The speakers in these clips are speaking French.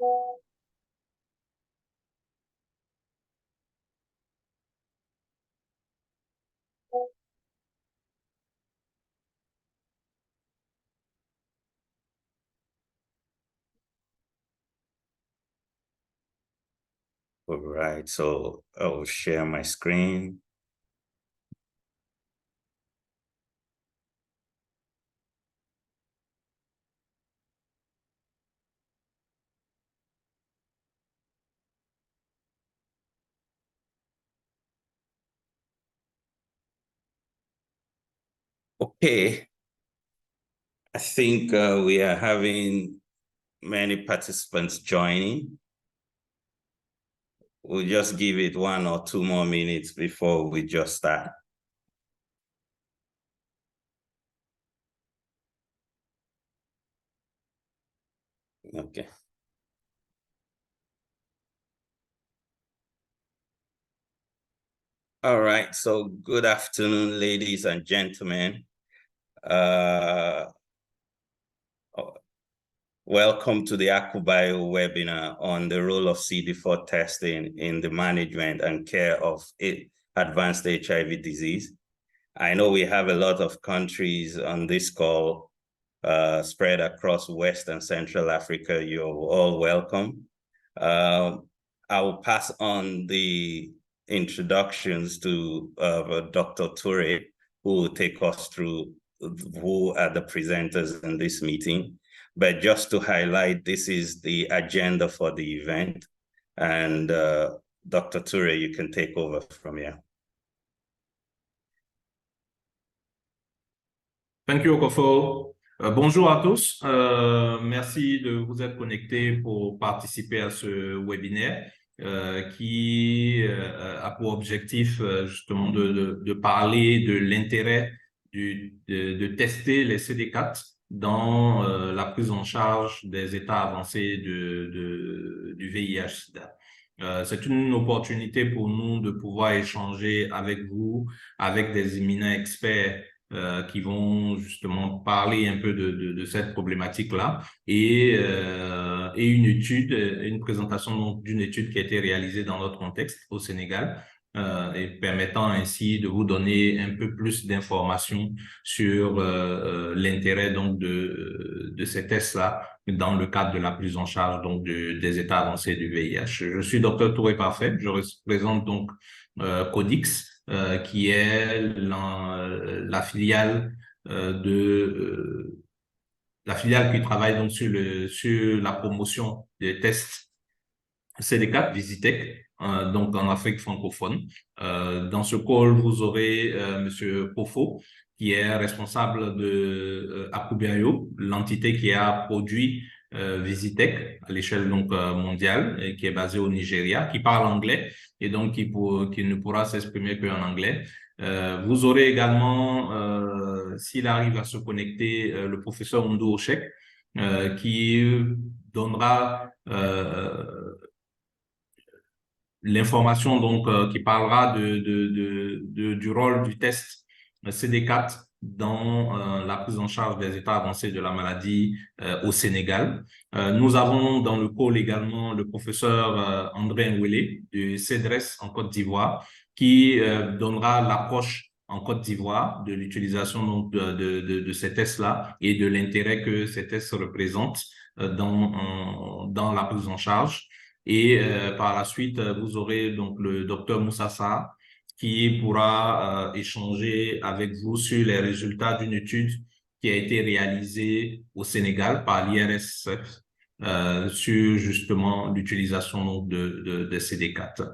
All right, so I'll share my screen. Okay, I think we are having many participants joining. We'll just give it 1 or 2 more minutes before we just start. Okay. All right, so good afternoon, ladies and gentlemen. Welcome to the AcuBio webinar on the role of CD4 testing in the management and care of advanced HIV disease. I know we have a lot of countries on this call spread across West and Central Africa. You're all welcome. I will pass on the introductions to Dr. Toure, who will take us through who are the presenters in this meeting. But just to highlight, this is the agenda for the event. And Dr. Toure, you can take over from here. Thank you, Okofo. Bonjour à tous. Merci de vous être connectés pour participer à ce webinaire qui a pour objectif justement de parler de l'intérêt de tester les CD4 dans la prise en charge des états avancés du VIH-Sida. C'est une opportunité pour nous de pouvoir échanger avec vous, avec des éminents experts qui vont justement parler un peu de cette problématique-là et une présentation d'une étude qui a été réalisée dans notre contexte au Sénégal et permettant ainsi de vous donner un peu plus d'informations sur l'intérêt donc de ces tests-là dans le cadre de la prise en charge donc des états avancés du VIH. Je suis Dr Touré Parfait, je représente donc Codix, qui est la filiale la filiale qui travaille donc sur la promotion des tests CD4 Visitech, donc en Afrique francophone. Dans ce call, vous aurez Monsieur Pofo, qui est responsable de AcuBio, l'entité qui a produit Visitech à l'échelle donc mondiale et qui est basée au Nigeria, qui parle anglais et donc qui ne pourra s'exprimer qu'en anglais. Vous aurez également, s'il arrive à se connecter, le professeur Ondo Ochek, qui donnera l'information donc qui parlera du rôle du test CD4 dans la prise en charge des états avancés de la maladie au Sénégal. Nous avons dans le call également le professeur André Nwele de CEDRES en Côte d'Ivoire qui donnera l'approche en Côte d'Ivoire de l'utilisation de ces tests-là et de l'intérêt que ces tests représentent dans la prise en charge. Et par la suite, vous aurez donc le docteur Moussa Sarr qui pourra échanger avec vous sur les résultats d'une étude qui a été réalisée au Sénégal par l'IRSF sur justement l'utilisation de CD4.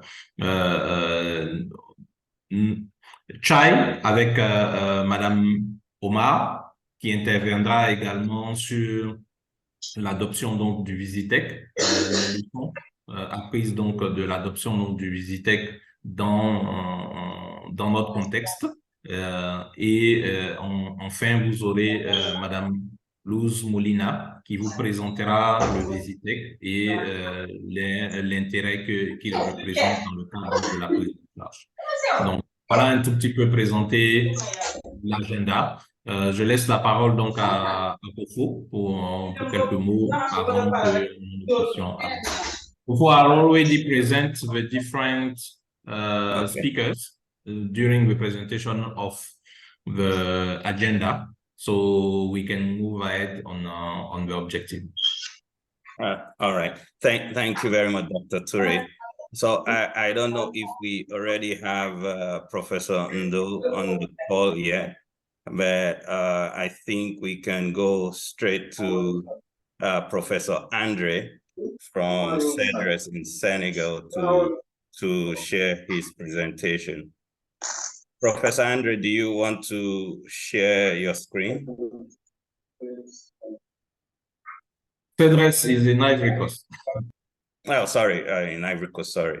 Chai avec Madame Omar qui interviendra également sur l'adoption donc du Visitech, apprise donc de l'adoption donc du Visitech dans notre contexte. Enfin, vous aurez Madame Luz Molina qui vous présentera le Visitech et l'intérêt qu'il représente dans le cadre de la prise en charge. Donc, voilà un tout petit peu présenter l'agenda. Je laisse la parole donc à Kofo pour quelques mots avant que nous puissions avancer. Kofo are already present the different Okay. speakers during the presentation of the agenda, so we can move ahead on the objective. All right. Thank you very much, Dr. Ture. So I don't know if we already have Professor Ndo on the call yet, but I think we can go straight to Professor Andre from CEDRS in Senegal to share his presentation. Professor Andre, do you want to share your screen? CEDRS is in Ivory Coast. Oh, sorry, in Ivory Coast, sorry.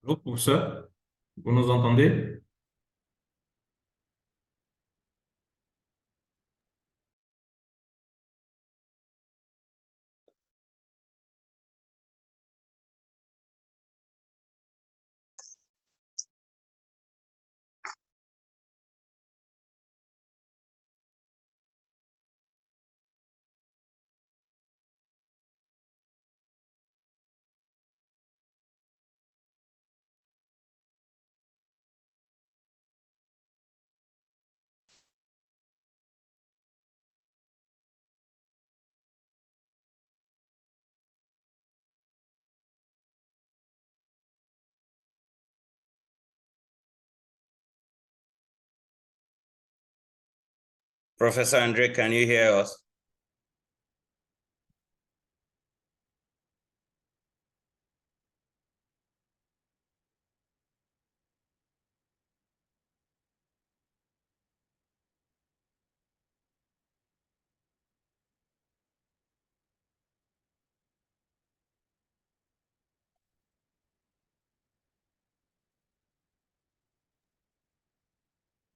Allô, professeur, vous nous entendez? Professor Andre, can you hear us?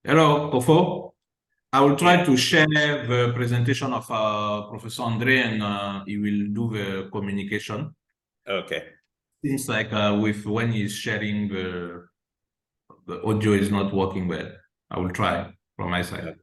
Hello, Kofo. I will try to share the presentation of Professor Andre and he will do the communication. Okay. Seems like with when he's sharing the audio is not working well. I will try from my side. Okay.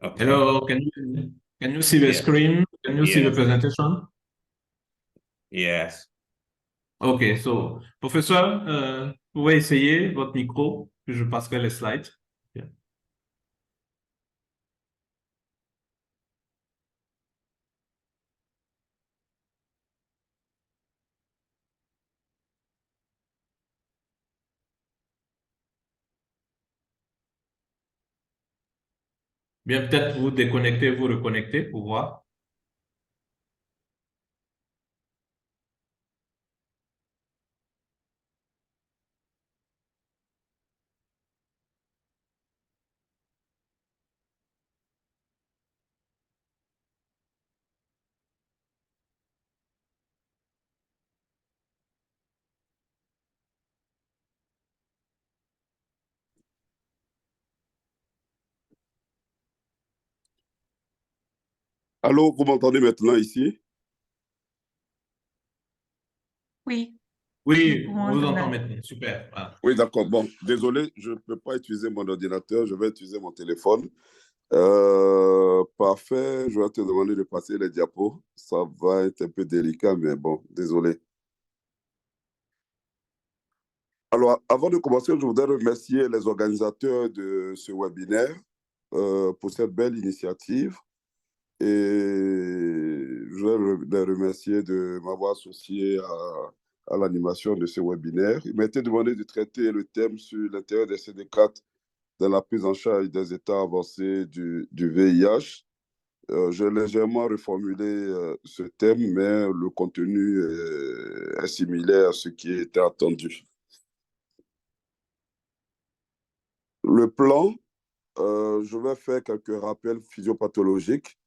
Okay. Hello, can you see the Yeah. screen? Can you see the Yes. presentation? Yes. OK, so, professeur, vous pouvez essayer votre micro, puis je passerai les slides. Yeah. Bien, peut-être vous déconnecter, vous reconnecter pour voir. Allô, vous m'entendez maintenant ici? Oui, Oui, nous on pouvons vous entend entendre. maintenant. Super. Voilà. Oui, d'accord. Bon, désolé, je ne peux pas utiliser mon ordinateur, je vais utiliser mon téléphone. Parfait, je vais te demander de passer les diapos. Ça va être un peu délicat, mais bon, désolé. Alors, avant de commencer, je voudrais remercier les organisateurs de ce webinaire pour cette belle initiative. Et je voudrais les remercier de m'avoir associé à l'animation de ce webinaire. Il m'a été demandé de traiter le thème sur l'intérêt des CD4 dans la prise en charge des états avancés du VIH. J'ai légèrement reformulé ce thème, mais le contenu est similaire à ce qui était attendu. Le plan, je vais faire quelques rappels physiopathologiques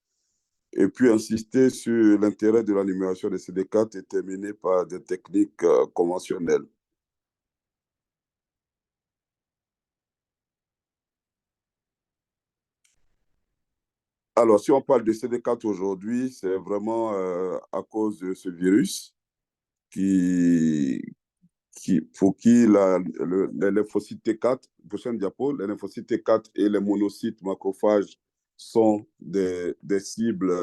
et puis insister sur l'intérêt de l'animation des CD4 et terminer par des techniques conventionnelles. Alors, si on parle de CD4 aujourd'hui, c'est vraiment à cause de ce virus pour qui les lymphocytes T4, prochaine diapo, les lymphocytes T4 et les monocytes macrophages sont des cibles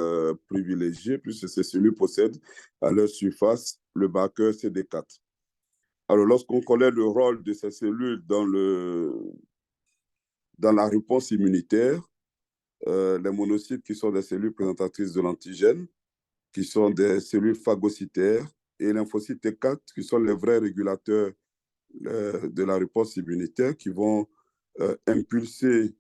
privilégiées, puisque ces cellules possèdent à leur surface le marqueur CD4. Alors, lorsqu'on connaît le rôle de ces cellules dans la réponse immunitaire, les monocytes qui sont des cellules présentatrices de l'antigène, qui sont des cellules phagocytaires, et les lymphocytes T4 qui sont les vrais régulateurs de la réponse immunitaire, qui vont impulser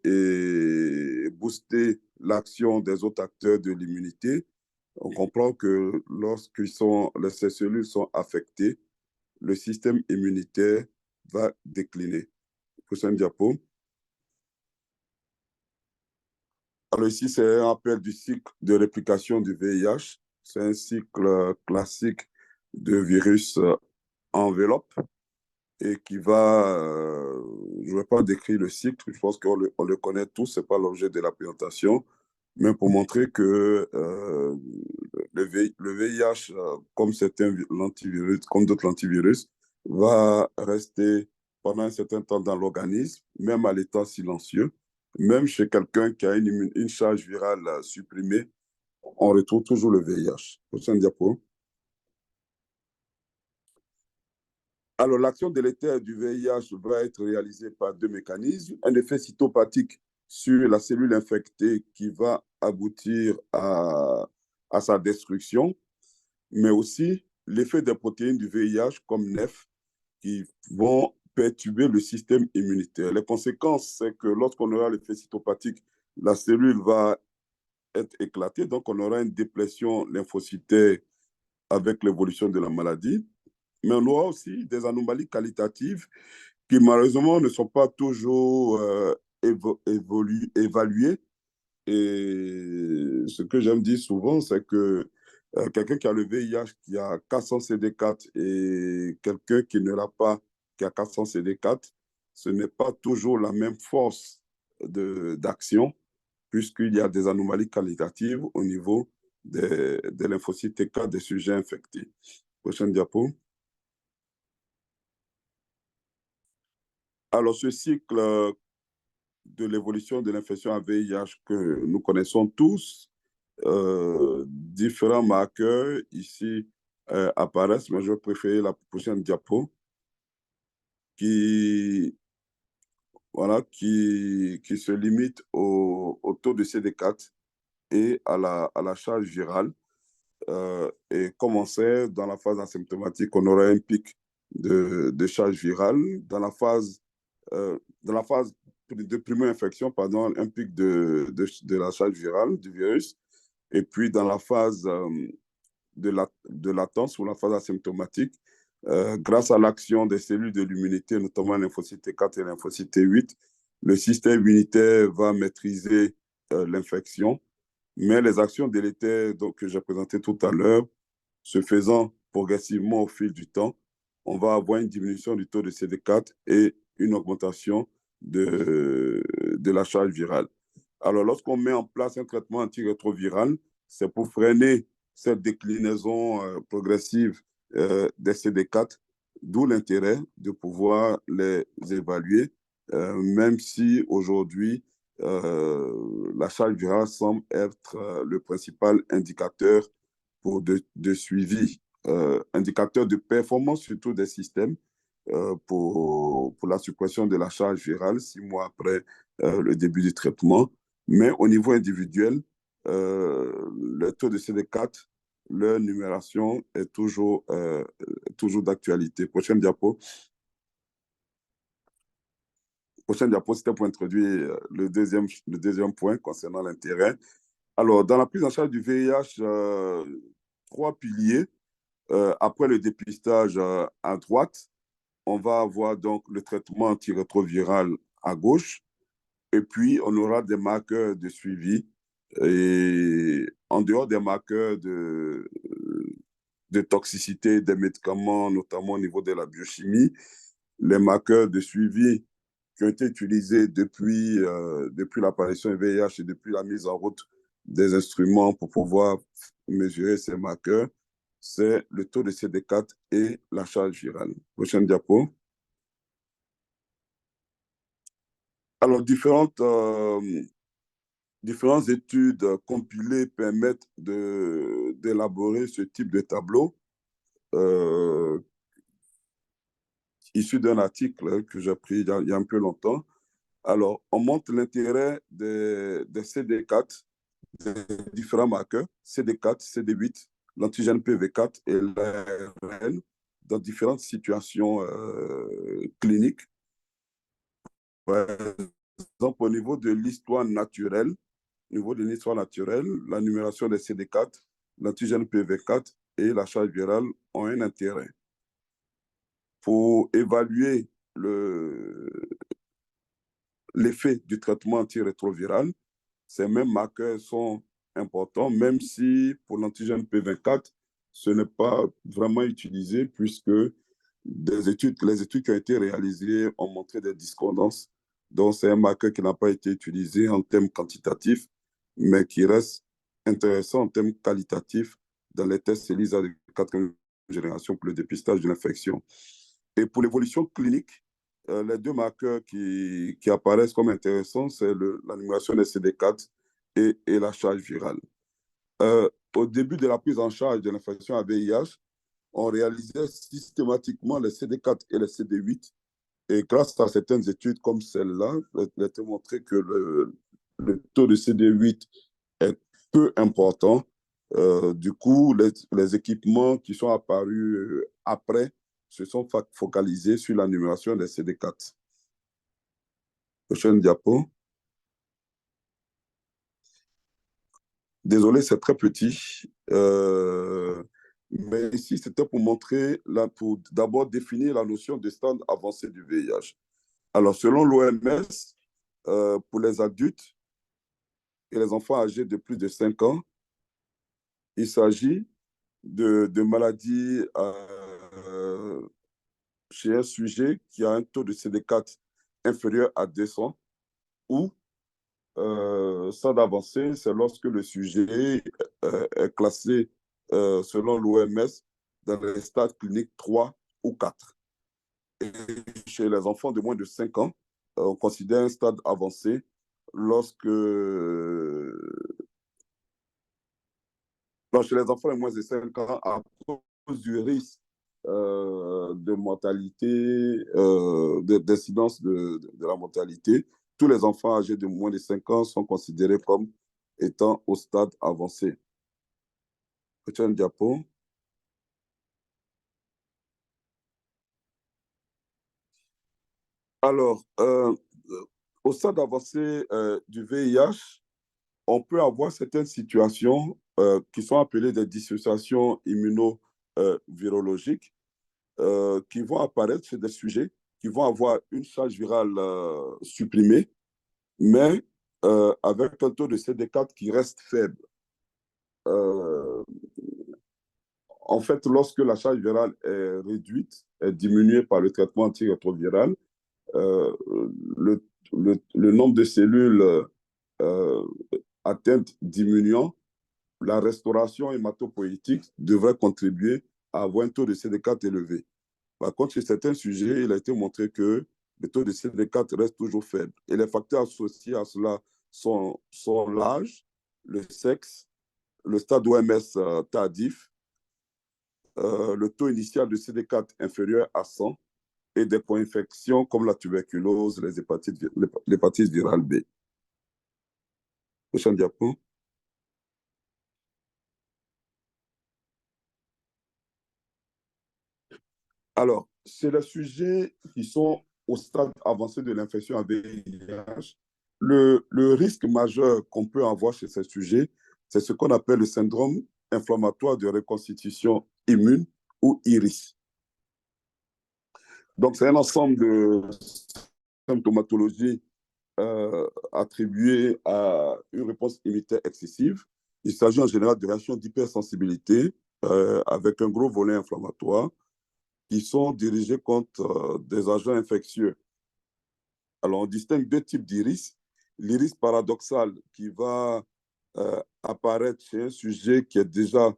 et booster l'action des autres acteurs de l'immunité. On comprend que lorsque ces cellules sont affectées, le système immunitaire va décliner. Prochaine diapo. Alors ici, c'est un rappel du cycle de réplication du VIH. C'est un cycle classique de virus enveloppe et qui va, je ne vais pas décrire le cycle, je pense qu'on le connaît tous, ce n'est pas l'objet de la présentation, mais pour montrer que le VIH, comme d'autres antivirus, va rester pendant un certain temps dans l'organisme, même à l'état silencieux. Même chez quelqu'un qui a une charge virale supprimée, on retrouve toujours le VIH. Prochaine diapo. Alors, l'action délétère du VIH va être réalisée par deux mécanismes. Un effet cytopathique sur la cellule infectée qui va aboutir à sa destruction, mais aussi l'effet des protéines du VIH comme NEF qui vont perturber le système immunitaire. Les conséquences, c'est que lorsqu'on aura l'effet cytopathique, la cellule va être éclatée, donc on aura une déplétion lymphocytaire avec l'évolution de la maladie. Mais on aura aussi des anomalies qualitatives qui malheureusement ne sont pas toujours évaluées. Et ce que j'aime dire souvent, c'est que quelqu'un qui a le VIH, qui a 400 CD4 et quelqu'un qui ne l'a pas, qui a 400 CD4, ce n'est pas toujours la même force d'action, puisqu'il y a des anomalies qualitatives au niveau des lymphocytes T4 des sujets infectés. Prochaine diapo. Alors, ce cycle de l'évolution de l'infection à VIH que nous connaissons tous, différents marqueurs ici apparaissent, mais je vais préférer la prochaine diapo qui, voilà, qui se limite au taux de CD4 et à la charge virale. Et comme on sait, dans la phase asymptomatique, on aurait un pic de charge virale. Dans la phase de primo-infection, pardon, un pic de la charge virale du virus. Et puis, dans la phase de latence ou la phase asymptomatique, grâce à l'action des cellules de l'immunité, notamment lymphocyte T4 et lymphocyte T8, le système immunitaire va maîtriser l'infection. Mais les actions délétères que j'ai présentées tout à l'heure, se faisant progressivement au fil du temps, on va avoir une diminution du taux de CD4 et une augmentation de la charge virale. Alors, lorsqu'on met en place un traitement antirétroviral, c'est pour freiner cette déclinaison progressive des CD4, d'où l'intérêt de pouvoir les évaluer, même si aujourd'hui, la charge virale semble être le principal indicateur pour de suivi, indicateur de performance surtout des systèmes pour la suppression de la charge virale 6 mois après le début du traitement. Mais au niveau individuel, le taux de CD4, leur numération est toujours d'actualité. Prochaine diapo. Prochaine diapo, c'était pour introduire le deuxième point concernant l'intérêt. Alors, dans la prise en charge du VIH, 3 piliers. Après le dépistage à droite, on va avoir donc le traitement antirétroviral à gauche, et puis on aura des marqueurs de suivi. Et en dehors des marqueurs de toxicité des médicaments, notamment au niveau de la biochimie, les marqueurs de suivi qui ont été utilisés depuis l'apparition du VIH et depuis la mise en route des instruments pour pouvoir mesurer ces marqueurs, c'est le taux de CD4 et la charge virale. Prochaine diapo. Alors, différentes études compilées permettent d'élaborer ce type de tableau issu d'un article que j'ai pris il y a un peu longtemps. Alors, on montre l'intérêt des CD4, des différents marqueurs, CD4, CD8, l'antigène PV4 et l'ARN dans différentes situations cliniques. Par exemple, au niveau de l'histoire naturelle, la numération des CD4, l'antigène PV4 et la charge virale ont un intérêt. Pour évaluer l'effet du traitement antirétroviral, ces mêmes marqueurs sont importants, même si pour l'antigène P24, ce n'est pas vraiment utilisé puisque les études qui ont été réalisées ont montré des discordances. Donc, c'est un marqueur qui n'a pas été utilisé en termes quantitatifs, mais qui reste intéressant en termes qualitatifs dans les tests ELISA de 4e génération pour le dépistage de l'infection. Et pour l'évolution clinique, les 2 marqueurs qui apparaissent comme intéressants, c'est la numération des CD4 et la charge virale. Au début de la prise en charge de l'infection à VIH, on réalisait systématiquement les CD4 et les CD8. Et grâce à certaines études comme celle-là, il a été montré que le taux de CD8 est peu important. Du coup, les équipements qui sont apparus après se sont focalisés sur la numération des CD4. Prochaine diapo. Désolé, c'est très petit. Mais ici, c'était pour montrer, pour d'abord définir la notion de stade avancé du VIH. Alors, selon l'OMS, pour les adultes et les enfants âgés de plus de 5 ans, il s'agit de maladies chez un sujet qui a un taux de CD4 inférieur à 200 ou stade avancé, c'est lorsque le sujet est classé selon l'OMS dans les stades cliniques 3 ou 4. Et chez les enfants de moins de 5 ans, on considère un stade avancé lorsque, chez les enfants de moins de 5 ans, à cause du risque de mortalité, d'incidence de la mortalité, tous les enfants âgés de moins de 5 ans sont considérés comme étant au stade avancé. Prochaine diapo. Alors, au stade avancé du VIH, on peut avoir certaines situations qui sont appelées des dissociations immunovirologiques qui vont apparaître chez des sujets qui vont avoir une charge virale supprimée, mais avec un taux de CD4 qui reste faible. En fait, lorsque la charge virale est réduite, est diminuée par le traitement antirétroviral, le nombre de cellules atteintes diminuant, la restauration hématopoïétique devrait contribuer à avoir un taux de CD4 élevé. Par contre, chez certains sujets, il a été montré que le taux de CD4 reste toujours faible. Et les facteurs associés à cela sont l'âge, le sexe, le stade OMS tardif, le taux initial de CD4 inférieur à 100 et des co-infections comme la tuberculose, l'hépatite virale B. Prochaine diapo. Alors, chez les sujets qui sont au stade avancé de l'infection à VIH, le risque majeur qu'on peut avoir chez ces sujets, c'est ce qu'on appelle le syndrome inflammatoire de reconstitution immune ou IRIS. Donc, c'est un ensemble de symptomatologies attribuées à une réponse immunitaire excessive. Il s'agit en général de réactions d'hypersensibilité avec un gros volet inflammatoire qui sont dirigés contre des agents infectieux. Alors, on distingue deux types d'iris. L'iris paradoxal qui va apparaître chez un sujet qui est déjà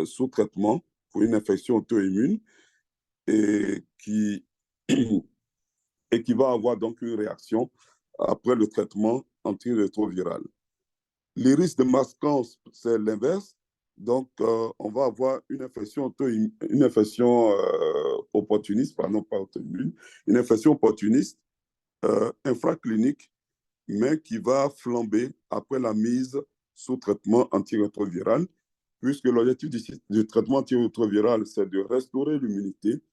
sous traitement pour une infection auto-immune et qui va avoir donc une réaction après le traitement antirétroviral. L'iris de mascance, c'est l'inverse. Donc, on va avoir une infection opportuniste, pardon, pas auto-immune, une infection opportuniste infraclinique, mais qui va flamber après la mise sous traitement antirétroviral, puisque l'objectif du traitement antirétroviral, c'est de restaurer l'immunité.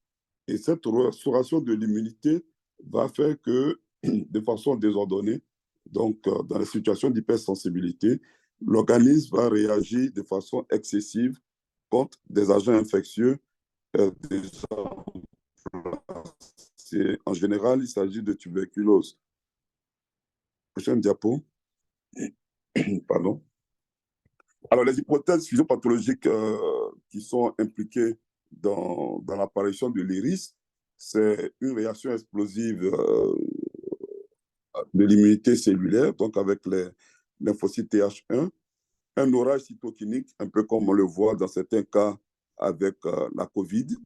Et cette restauration de l'immunité va faire que, de façon désordonnée, donc dans les situations d'hypersensibilité, l'organisme va réagir de façon excessive contre des agents infectieux. En général, il s'agit de tuberculose. Prochaine diapo. Pardon. Alors, les hypothèses physiopathologiques qui sont impliquées dans l'apparition de l'iris, c'est une réaction explosive de l'immunité cellulaire, donc avec les lymphocytes Th1, un orage cytokinique, un peu comme on le voit dans certains cas avec la COVID,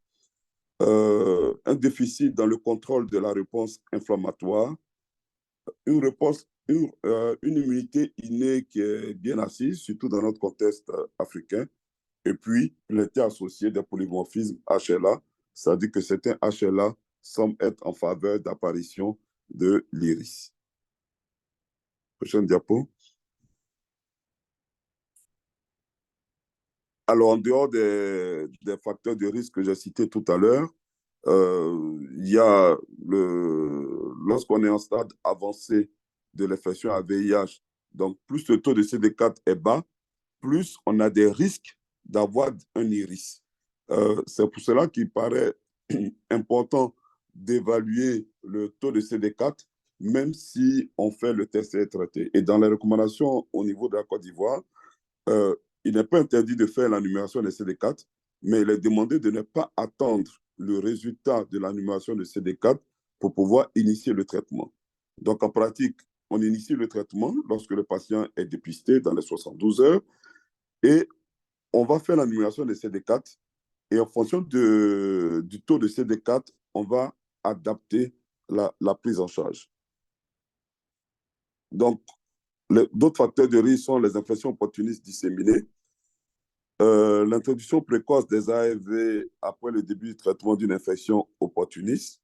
un déficit dans le contrôle de la réponse inflammatoire, une immunité innée qui est bien assise, surtout dans notre contexte africain, et puis il était associé des polymorphismes HLA, c'est-à-dire que certains HLA semblent être en faveur d'apparition de l'iris. Prochaine diapo. Alors, en dehors des facteurs de risque que j'ai cités tout à l'heure, il y a lorsqu'on est en stade avancé de l'infection à VIH, donc plus le taux de CD4 est bas, plus on a des risques d'avoir un iris. C'est pour cela qu'il paraît important d'évaluer le taux de CD4, même si on fait le test et traité. Et dans les recommandations au niveau de la Côte d'Ivoire, il n'est pas interdit de faire l'annumération des CD4, mais il est demandé de ne pas attendre le résultat de l'annumération de CD4 pour pouvoir initier le traitement. Donc, en pratique, on initie le traitement lorsque le patient est dépisté dans les 72 heures et on va faire l'annumération des CD4 et en fonction du taux de CD4, on va adapter la prise en charge. Donc, d'autres facteurs de risque sont les infections opportunistes disséminées, l'introduction précoce des ARV après le début du traitement d'une infection opportuniste.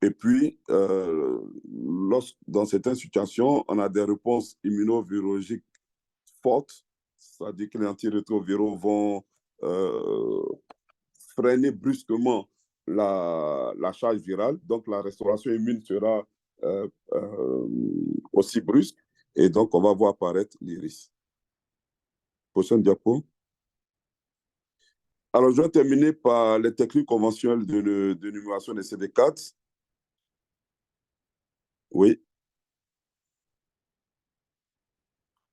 Et puis, dans certaines situations, on a des réponses immunovirologiques fortes, c'est-à-dire que les antirétroviraux vont freiner brusquement la charge virale. Donc, la restauration immune sera aussi brusque. Et donc, on va voir apparaître les risques. Prochaine diapo. Alors, je vais terminer par les techniques conventionnelles de numération des CD4. Oui.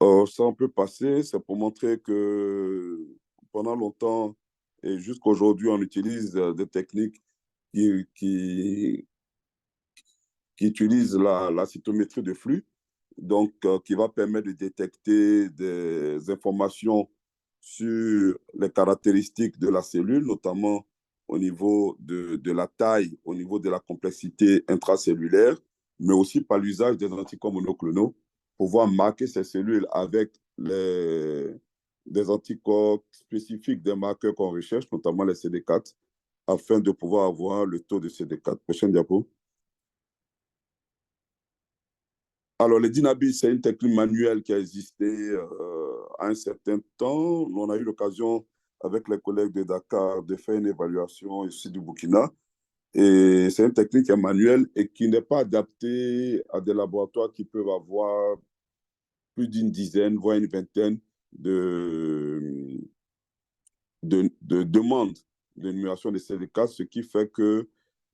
Ça, on peut passer. C'est pour montrer que pendant longtemps et jusqu'à aujourd'hui, on utilise des techniques qui utilisent la cytométrie de flux, donc qui va permettre de détecter des informations sur les caractéristiques de la cellule, notamment au niveau de la taille, au niveau de la complexité intracellulaire, mais aussi par l'usage des anticorps monoclonaux, pouvoir marquer ces cellules avec des anticorps spécifiques des marqueurs qu'on recherche, notamment les CD4, afin de pouvoir avoir le taux de CD4. Prochaine diapo. Alors, le Dynabis, c'est une technique manuelle qui a existé à un certain temps. On a eu l'occasion, avec les collègues de Dakar, de faire une évaluation ici du Burkina. Et c'est une technique manuelle et qui n'est pas adaptée à des laboratoires qui peuvent avoir plus d'une dizaine, voire une vingtaine de demandes de numération de CD4, ce qui fait que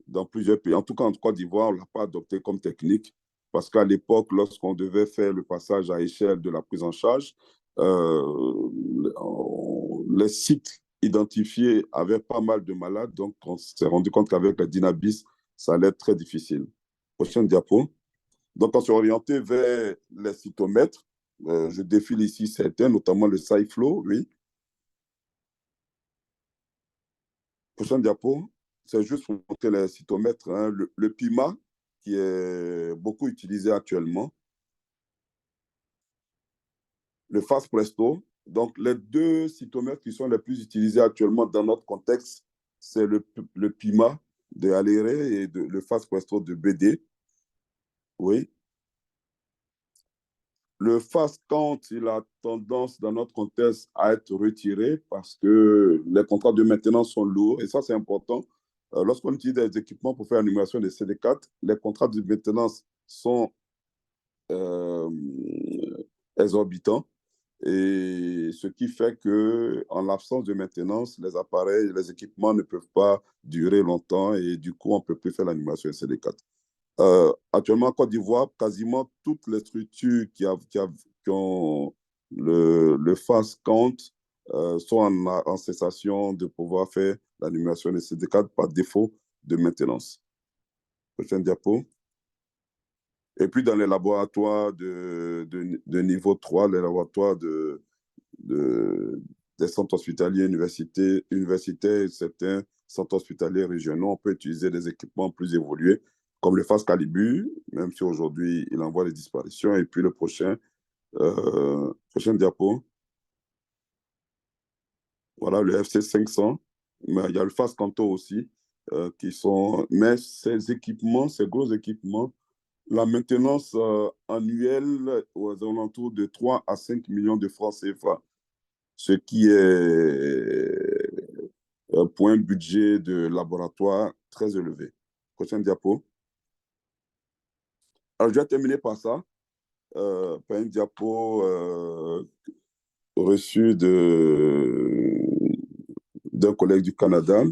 dans plusieurs pays, en tout cas en Côte d'Ivoire, on ne l'a pas adopté comme technique. Parce qu'à l'époque, lorsqu'on devait faire le passage à échelle de la prise en charge, les sites identifiés avaient pas mal de malades, donc on s'est rendu compte qu'avec la Dynabis, ça allait être très difficile. Prochaine diapo. Donc, on s'est orienté vers les cytomètres. Je défile ici certains, notamment le SciFlow, oui. Prochaine diapo. C'est juste pour montrer les cytomètres. Hein. Le PIMA, qui est beaucoup utilisé actuellement. Le Fast Presto. Donc, les deux cytomètres qui sont les plus utilisés actuellement dans notre contexte, c'est le PIMA de Alere et le Fast Presto de BD. Oui. Le Fast Count, il a tendance dans notre contexte à être retiré parce que les contrats de maintenance sont lourds et ça, c'est important. Lorsqu'on utilise des équipements pour faire l'animation des CD4, les contrats de maintenance sont exorbitants. Et ce qui fait qu'en l'absence de maintenance, les appareils, les équipements ne peuvent pas durer longtemps et du coup, on ne peut plus faire l'animation CD4. Actuellement, en Côte d'Ivoire, quasiment toutes les structures qui ont le fast count sont en cessation de pouvoir faire l'animation des CD4 par défaut de maintenance. Prochaine diapo. Et puis, dans les laboratoires de niveau 3, les laboratoires des centres hospitaliers universitaires et certains centres hospitaliers régionaux, on peut utiliser des équipements plus évolués, comme le Fast Calibre, même si aujourd'hui, il envoie des disparitions. Et puis, le prochaine diapo. Voilà, le FC 500. Mais il y a le Fast Canto aussi, qui sont... Mais ces équipements, ces gros équipements, la maintenance annuelle aux alentours de 3 à 5 millions de francs CFA, ce qui est pour un budget de laboratoire très élevé. Prochaine diapo. Alors, je vais terminer par ça, par une diapo reçue d'un collègue du Canada.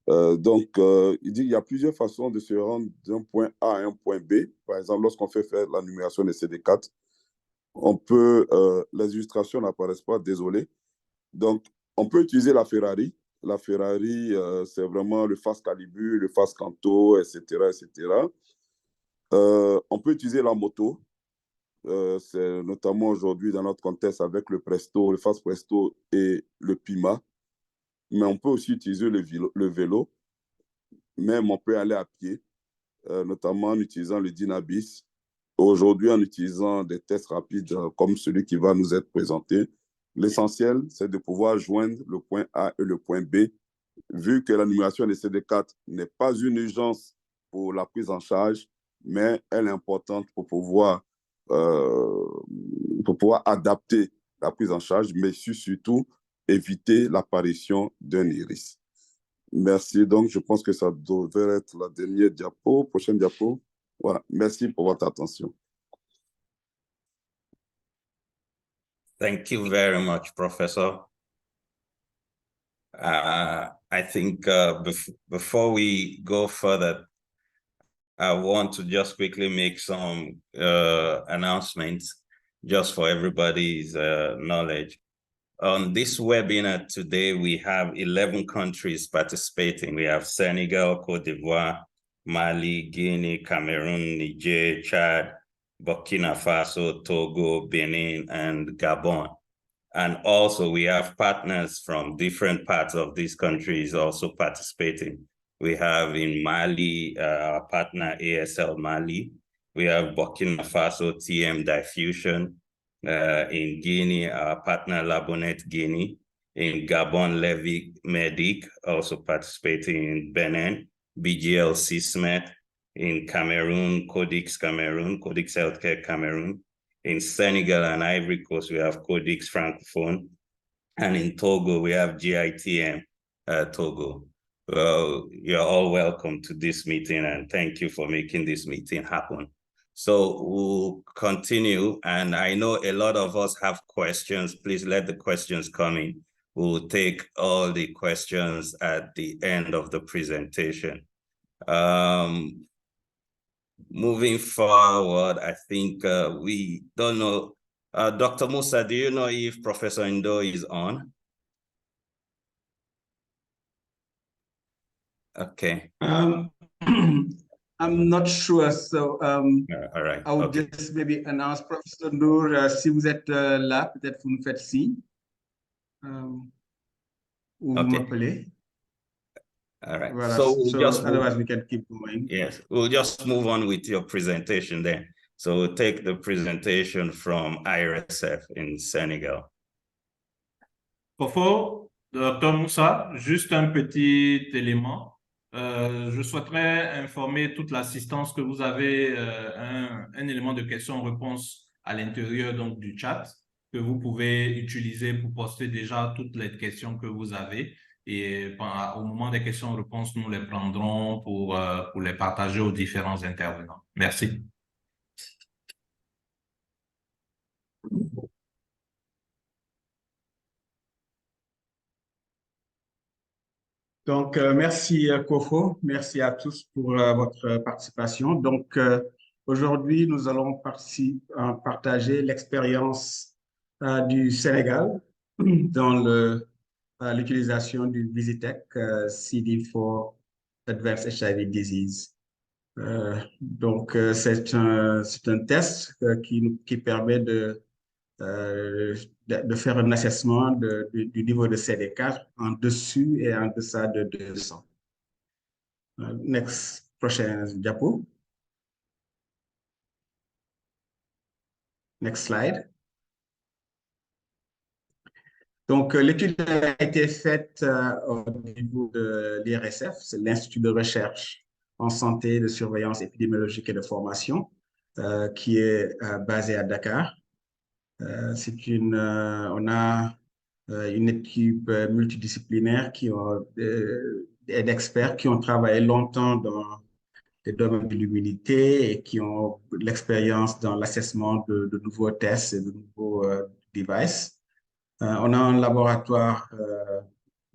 Donc, il dit qu'il y a plusieurs façons de se rendre d'un point A à un point B. Par exemple, lorsqu'on fait faire la numération des CD4, on peut, les illustrations n'apparaissent pas, désolé. Donc, on peut utiliser la Ferrari. La Ferrari, c'est vraiment le Fast Calibre, le Fast Canto, etc., etc. On peut utiliser la moto. C'est notamment aujourd'hui dans notre contexte avec le Presto, le Fast Presto et le Pima. Mais on peut aussi utiliser le vélo. Même on peut aller à pied, notamment en utilisant le Dynabis aujourd'hui en utilisant des tests rapides comme celui qui va nous être présenté. L'essentiel, c'est de pouvoir joindre le point A et le point B, vu que la numération des CD4 n'est pas une urgence pour la prise en charge, mais elle est importante pour pouvoir adapter la prise en charge, mais surtout éviter l'apparition d'un iris. Merci. Donc, je pense que ça devrait être la dernière diapo, prochaine diapo. Voilà. Merci pour votre attention. Thank you very much, Professor. I think before we go further, I want to just quickly make some announcements just for everybody's knowledge. On this webinar today, we have 11 countries participating. We have Senegal, Cote d'Ivoire, Mali, Guinea, Cameroon, Niger, Chad, Burkina Faso, Togo, Benin, and Gabon. And also we have partners from different parts of these countries also participating. We have in Mali, our partner ASL Mali. We have Burkina Faso TM Diffusion. In Guinea, our partner Labonet Guinea. In Gabon, Levi Medic, also participating in Benin. BGL CISMET. In Cameroon, Codex Healthcare Cameroon. In Senegal and Ivory Coast, we have Codex Francophone. And in Togo, we have GITM Togo. Well, you're all welcome to this meeting, and thank you for making this meeting happen. So we'll continue, and I know a lot of us have questions. Please let the questions come in. We'll take all the questions at the end of the presentation. Moving forward, I think we don't know. Dr. Musa, do you know if Professor Ndo is on? Okay. I'm not sure, so all right. I would just maybe announce Professor Ndour, si vous êtes là, peut-être vous nous faites signe. Ou vous m'appelez. All right. Voilà. So, otherwise we can keep going. Yes, we'll just move on with your presentation then. So we'll take the presentation from IRSF in Senegal. Dr. Moussa, juste un petit élément. Je souhaiterais informer toute l'assistance que vous avez un élément de questions-réponses à l'intérieur donc du chat que vous pouvez utiliser pour poster déjà toutes les questions que vous avez. Et au moment des questions-réponses, nous les prendrons pour les partager aux différents intervenants. Merci. Donc, merci Kofo, merci à tous pour votre participation. Donc, aujourd'hui, nous allons partager l'expérience du Sénégal dans l'utilisation du Visitech CD4 Advanced HIV Disease. Donc, c'est un test qui permet de faire un assessment du niveau de CD4 en dessus et en deçà de 200. Prochaine diapo. Next slide. Donc, l'étude a été faite au niveau de l'IRSF, c'est l'Institut de recherche en santé, de surveillance épidémiologique et de formation, qui est basé à Dakar. On a une équipe multidisciplinaire et d'experts qui ont travaillé longtemps dans les domaines de l'immunité et qui ont l'expérience dans l'assessment de nouveaux tests et de nouveaux devices. On a un laboratoire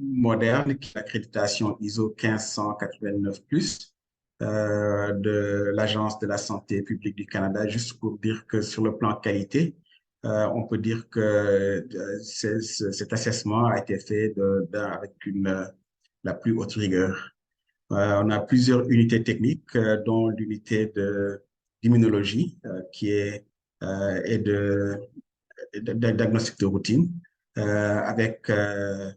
moderne qui est l'accréditation ISO 15189+, de l'Agence de la santé publique du Canada, juste pour dire que sur le plan qualité, on peut dire que cet assessment a été fait avec la plus haute rigueur. On a plusieurs unités techniques, dont l'unité d'immunologie et de diagnostic de routine, avec le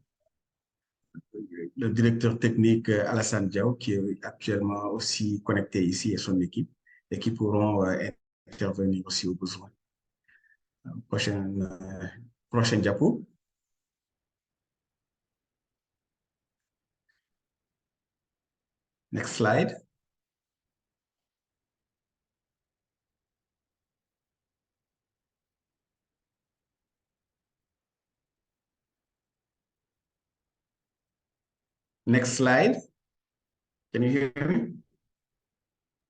directeur technique Alassane Diaw, qui est actuellement aussi connecté ici, et son équipe, et qui pourront intervenir aussi au besoin. Prochaine diapo. Next slide. Next slide. Can you hear me?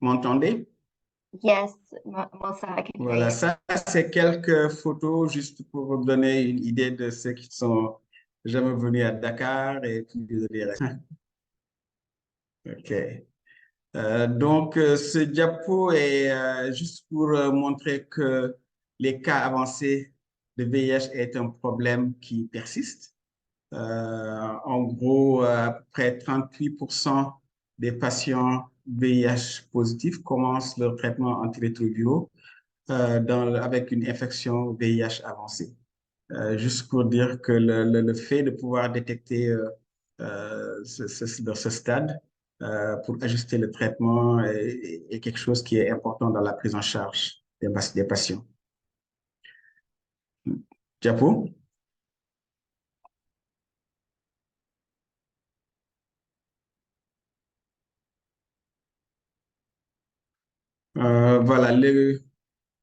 M'entendez? Yes, Melissa, I can hear Voilà, you. ça, c'est quelques photos juste pour vous donner une idée de ceux qui sont jamais venus à Dakar et puis les restes. OK. Donc, ce diapo est juste pour montrer que les cas avancés de VIH est un problème qui persiste. En gros, à peu près 38% des patients VIH positifs commencent leur traitement antirétroviraux avec une infection VIH avancée. Juste pour dire que le fait de pouvoir détecter ce stade pour ajuster le traitement est quelque chose qui est important dans la prise en charge des patients. Diapo. Voilà,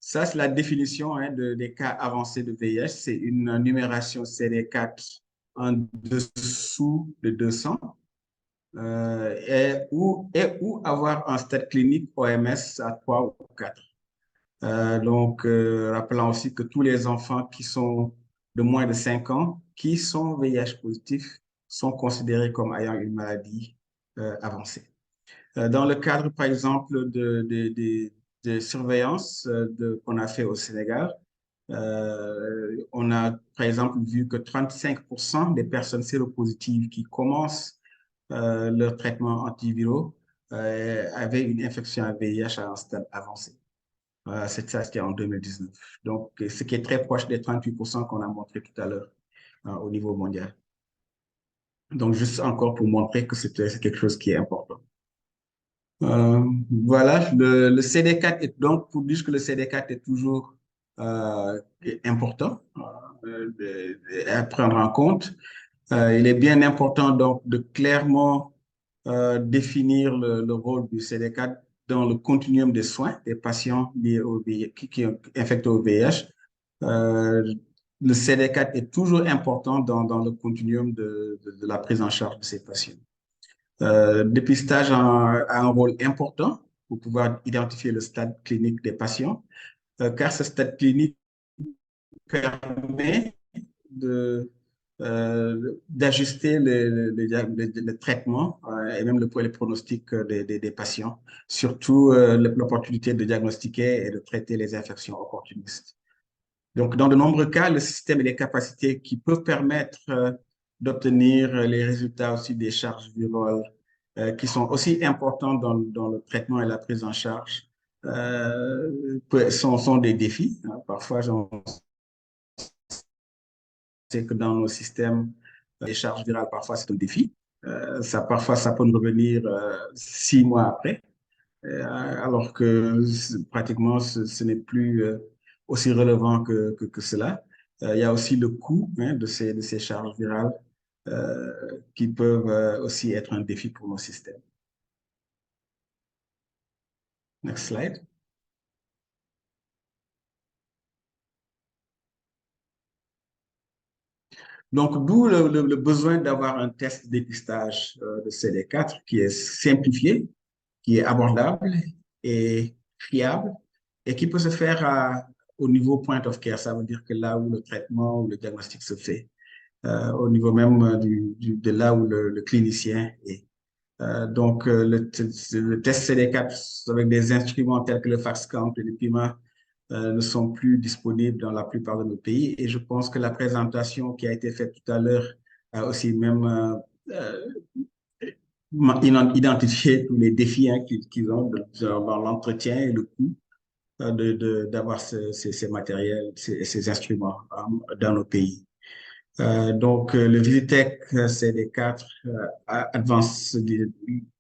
ça c'est la définition des cas avancés de VIH. C'est une numération CD4 en dessous de 200. Ou avoir un stade clinique OMS à 3 ou 4. Rappelant aussi que tous les enfants qui sont de moins de 5 ans, qui sont VIH positifs, sont considérés comme ayant une maladie avancée. Dans le cadre, par exemple, de surveillance qu'on a fait au Sénégal, on a, par exemple, vu que 35% des personnes séropositives qui commencent leur traitement antiviraux avaient une infection à VIH à un stade avancé. Ça, c'était en 2019. Donc, ce qui est très proche des 38% qu'on a montré tout à l'heure au niveau mondial. Donc, juste encore pour montrer que c'est quelque chose qui est important. Voilà, le CD4 est donc pour dire que le CD4 est toujours important à prendre en compte. Il est bien important donc de clairement définir le rôle du CD4 dans le continuum des soins des patients liés au VIH, qui sont infectés au VIH. Le CD4 est toujours important dans le continuum de la prise en charge de ces patients. Dépistage a un rôle important pour pouvoir identifier le stade clinique des patients, car ce stade clinique permet d'ajuster le traitement et même les pronostics des patients, surtout l'opportunité de diagnostiquer et de traiter les infections opportunistes. Donc, dans de nombreux cas, le système et les capacités qui peuvent permettre d'obtenir les résultats aussi des charges virales qui sont aussi importantes dans le traitement et la prise en charge sont des défis. Parfois, c'est que dans nos systèmes, les charges virales, parfois, c'est un défi. Parfois, ça peut nous revenir 6 mois après, alors que pratiquement, ce n'est plus aussi relevant que cela. Il y a aussi le coût de ces charges virales qui peuvent aussi être un défi pour nos systèmes. Next slide. Donc, d'où le besoin d'avoir un test de dépistage de CD4 qui est simplifié, qui est abordable et fiable et qui peut se faire au niveau point of care. Ça veut dire que là où le traitement ou le diagnostic se fait, au niveau même de là où le clinicien est. Le test CD4 avec des instruments tels que le FACSCamp et le PIMA ne sont plus disponibles dans la plupart de nos pays. Et je pense que la présentation qui a été faite tout à l'heure a aussi même identifié tous les défis qu'ils ont dans l'entretien et le coût d'avoir ces matériels, ces instruments dans nos pays. Le Visitech CD4 Advanced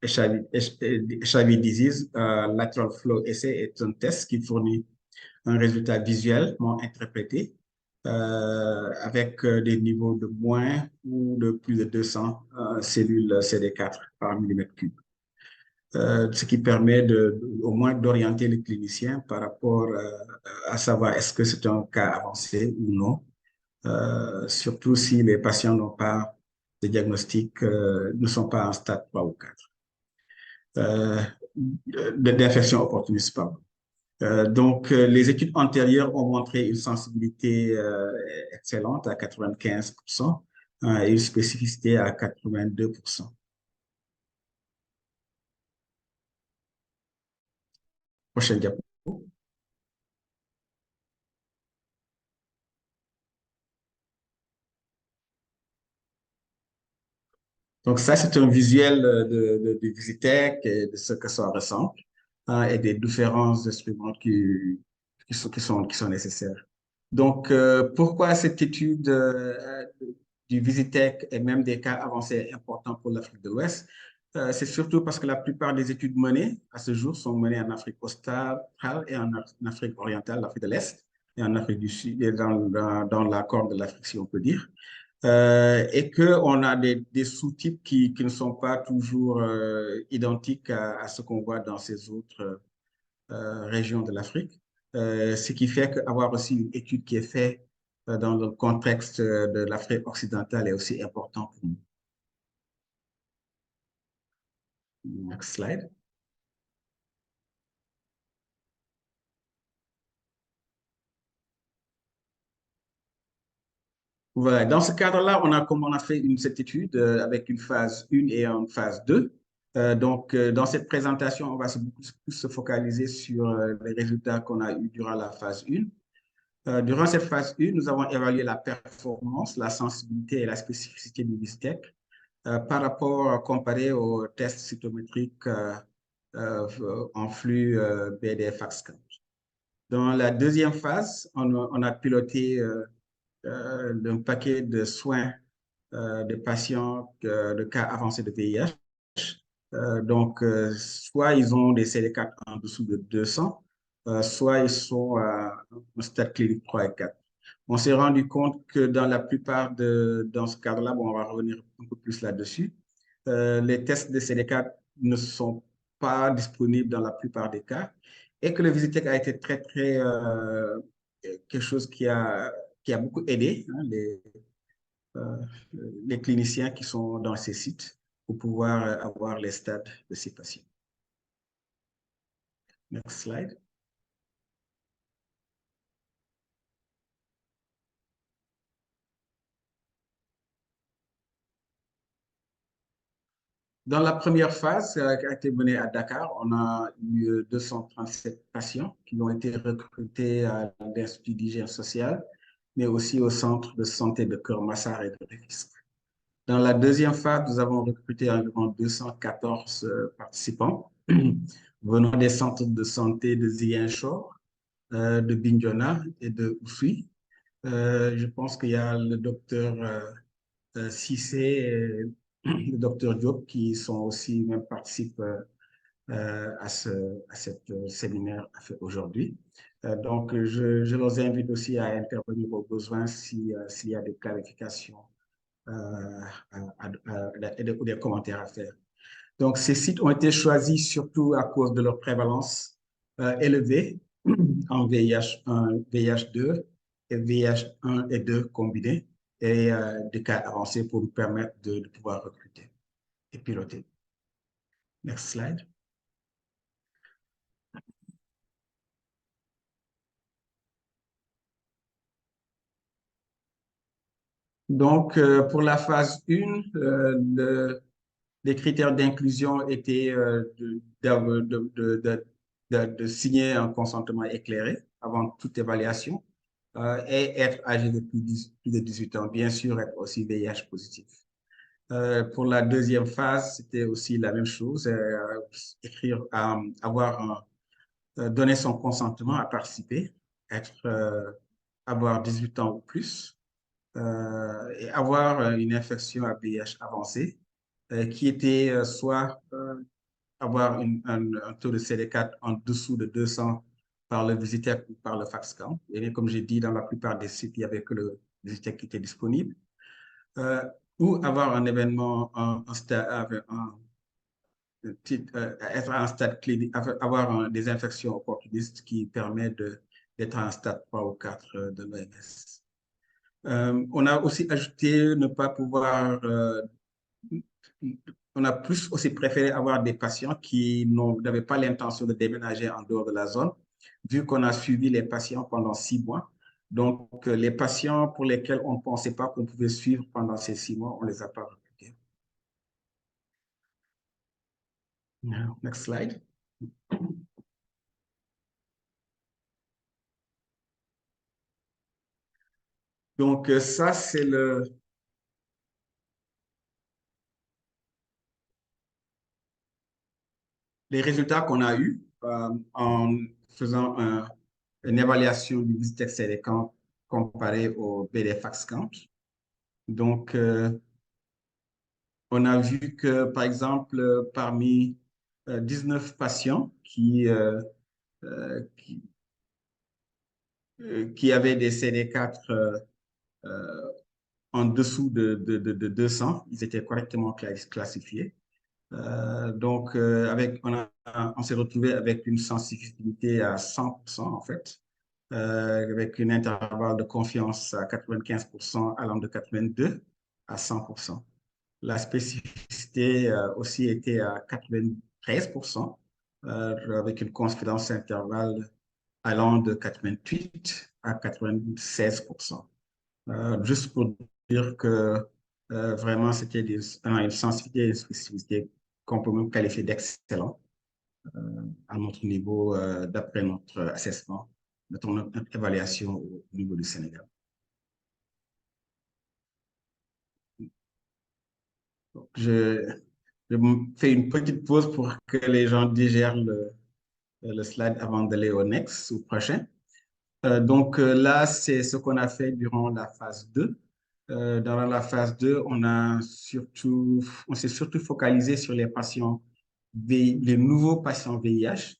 HIV Disease Lateral Flow Assay est un test qui fournit un résultat visuellement interprété avec des niveaux de moins ou de plus de 200 cellules CD4 par millimètre cube. Ce qui permet au moins d'orienter le clinicien par rapport à savoir est-ce que c'est un cas avancé ou non, surtout si les patients n'ont pas de diagnostic, ne sont pas en stade 3 ou 4 d'infection opportuniste. Pardon. Donc, les études antérieures ont montré une sensibilité excellente à 95% et une spécificité à 82%. Prochaine diapo. Donc, ça, c'est un visuel de Visitech et de ce que ça ressemble et des différents instruments qui sont nécessaires. Donc, pourquoi cette étude du Visitech et même des cas avancés importants pour l'Afrique de l'Ouest? C'est surtout parce que la plupart des études menées à ce jour sont menées en Afrique australe et en Afrique orientale, l'Afrique de l'Est, et en Afrique du Sud, et dans la corne de l'Afrique, si on peut dire. Et qu'on a des sous-types qui ne sont pas toujours identiques à ce qu'on voit dans ces autres régions de l'Afrique. Ce qui fait qu'avoir aussi une étude qui est faite dans le contexte de l'Afrique occidentale est aussi important pour nous. Next slide. Voilà. Dans ce cadre-là, on a fait cette étude avec une phase 1 et une phase 2. Dans cette présentation, on va beaucoup plus se focaliser sur les résultats qu'on a eus durant la phase 1. Durant cette phase 1, nous avons évalué la performance, la sensibilité et la spécificité du Visitech par rapport comparé aux tests cytométriques en flux BDF-AXCOUNT. Dans la deuxième phase, on a piloté un paquet de soins de patients de cas avancés de VIH. Soit ils ont des CD4 en dessous de 200, soit ils sont à un stade clinique 3 et 4. On s'est rendu compte que dans la plupart dans ce cadre-là, bon, on va revenir un peu plus là-dessus, les tests de CD4 ne sont pas disponibles dans la plupart des cas et que le Visitech a été quelque chose qui a beaucoup aidé les cliniciens qui sont dans ces sites pour pouvoir avoir les stades de ces patients. Next slide. Dans la première phase qui a été menée à Dakar, on a eu 237 patients qui ont été recrutés à l'Institut d'hygiène sociale, mais aussi au centre de santé de Keur-Massar et de Rufisque. Dans la deuxième phase, nous avons recruté environ 214 participants venant des centres de santé de Ziguinchor, de Bignona et de Oussouye. Je pense qu'il y a le docteur Cissé et le docteur Diop qui sont aussi même participent à cette séminaire aujourd'hui. Donc, je les invite aussi à intervenir au besoin s'il y a des clarifications ou des commentaires à faire. Donc, ces sites ont été choisis surtout à cause de leur prévalence élevée en VIH1, VIH2 et VIH1 et 2 combinés et des cas avancés pour nous permettre de pouvoir recruter et piloter. Next slide. Donc, pour la phase 1, les critères d'inclusion étaient de signer un consentement éclairé avant toute évaluation et être âgé de plus de 18 ans, bien sûr, être aussi VIH positif. Pour la deuxième phase, c'était aussi la même chose, donner son consentement à participer, avoir 18 ans ou plus, et avoir une infection à VIH avancée, qui était soit avoir un taux de CD4 en dessous de 200 par le visiteur ou par le FaxCount. Et bien, comme j'ai dit, dans la plupart des sites, il n'y avait que le visiteur qui était disponible. Ou avoir un événement, être à un stade clé, avoir des infections opportunistes qui permettent d'être à un stade 3 ou 4 de l'OMS. On a aussi ajouté ne pas pouvoir, on a plus aussi préféré avoir des patients qui n'avaient pas l'intention de déménager en dehors de la zone, vu qu'on a suivi les patients pendant 6 mois. Donc, les patients pour lesquels on ne pensait pas qu'on pouvait suivre pendant ces 6 mois, on ne les a pas recrutés. Next slide. Donc, ça, c'est les résultats qu'on a eus en faisant une évaluation du Visitex CD-Count comparé au BD-FaxCount. Donc, on a vu que, par exemple, parmi 19 patients qui avaient des CD4 en dessous de 200, ils étaient correctement classifiés. Donc, on s'est retrouvé avec une sensibilité à 100% en fait, avec un intervalle de confiance à 95% allant de 82 à 100%. La spécificité aussi était à 93%, avec une confidence intervalle allant de 88 à 96%. Juste pour dire que vraiment, c'était une sensibilité et une spécificité qu'on peut même qualifier d'excellent à notre niveau, d'après notre assessment, notre évaluation au niveau du Sénégal. Donc, je fais une petite pause pour que les gens digèrent le slide avant d'aller au next ou prochain. Donc là, c'est ce qu'on a fait durant la phase 2. Dans la phase 2, on s'est surtout focalisé sur les patients, les nouveaux patients VIH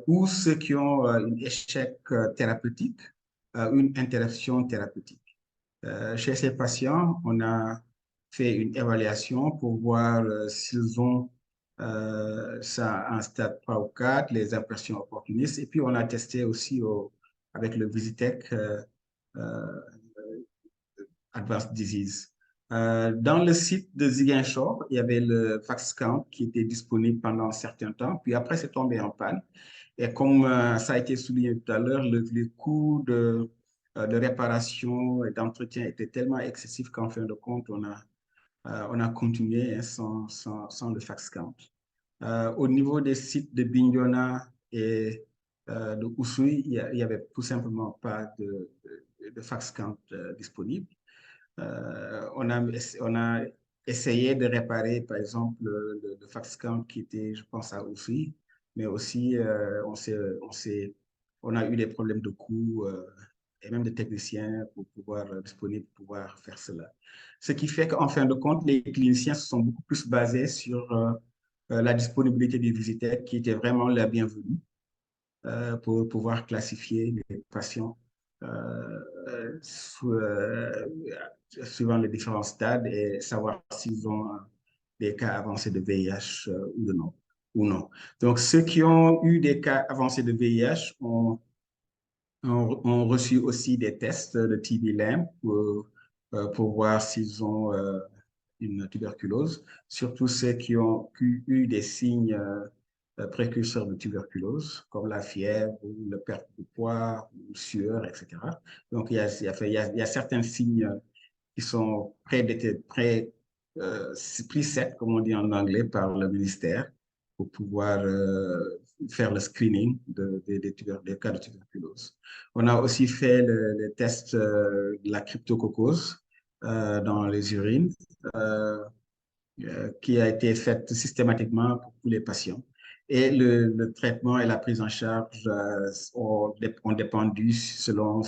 ou ceux qui ont un échec thérapeutique, une interruption thérapeutique. Chez ces patients, on a fait une évaluation pour voir s'ils ont ça en stade 3 ou 4, les impressions opportunistes. Et puis, on a testé aussi avec le Visitec Advanced Disease. Dans le site de Ziguinchor, il y avait le FaxCount qui était disponible pendant un certain temps, puis après, c'est tombé en panne. Et comme ça a été souligné tout à l'heure, le coût de réparation et d'entretien était tellement excessif qu'en fin de compte, on a continué hein, sans le FaxCount. Au niveau des sites de Bignona et de Oussouye, il n'y avait tout simplement pas de FaxCount disponible. On a essayé de réparer, par exemple, le FaxCount qui était, je pense, à Oussouye, mais aussi on a eu des problèmes de coûts et même de techniciens disponibles pour pouvoir faire cela. Ce qui fait qu'en fin de compte, les cliniciens se sont beaucoup plus basés sur la disponibilité des visiteurs qui était vraiment la bienvenue pour pouvoir classifier les patients suivant les différents stades et savoir s'ils ont des cas avancés de VIH ou non. Donc, ceux qui ont eu des cas avancés de VIH ont reçu aussi des tests de TB-LAMP pour voir s'ils ont une tuberculose, surtout ceux qui ont eu des signes précurseurs de tuberculose, comme la fièvre, ou la perte de poids, ou sueur, etc. Donc, il y a certains signes qui sont presets, comme on dit en anglais, par le ministère pour pouvoir faire le screening des cas de tuberculose. On a aussi fait le test de la cryptococose dans les urines, qui a été fait systématiquement pour tous les patients. Et le traitement et la prise en charge ont dépendu selon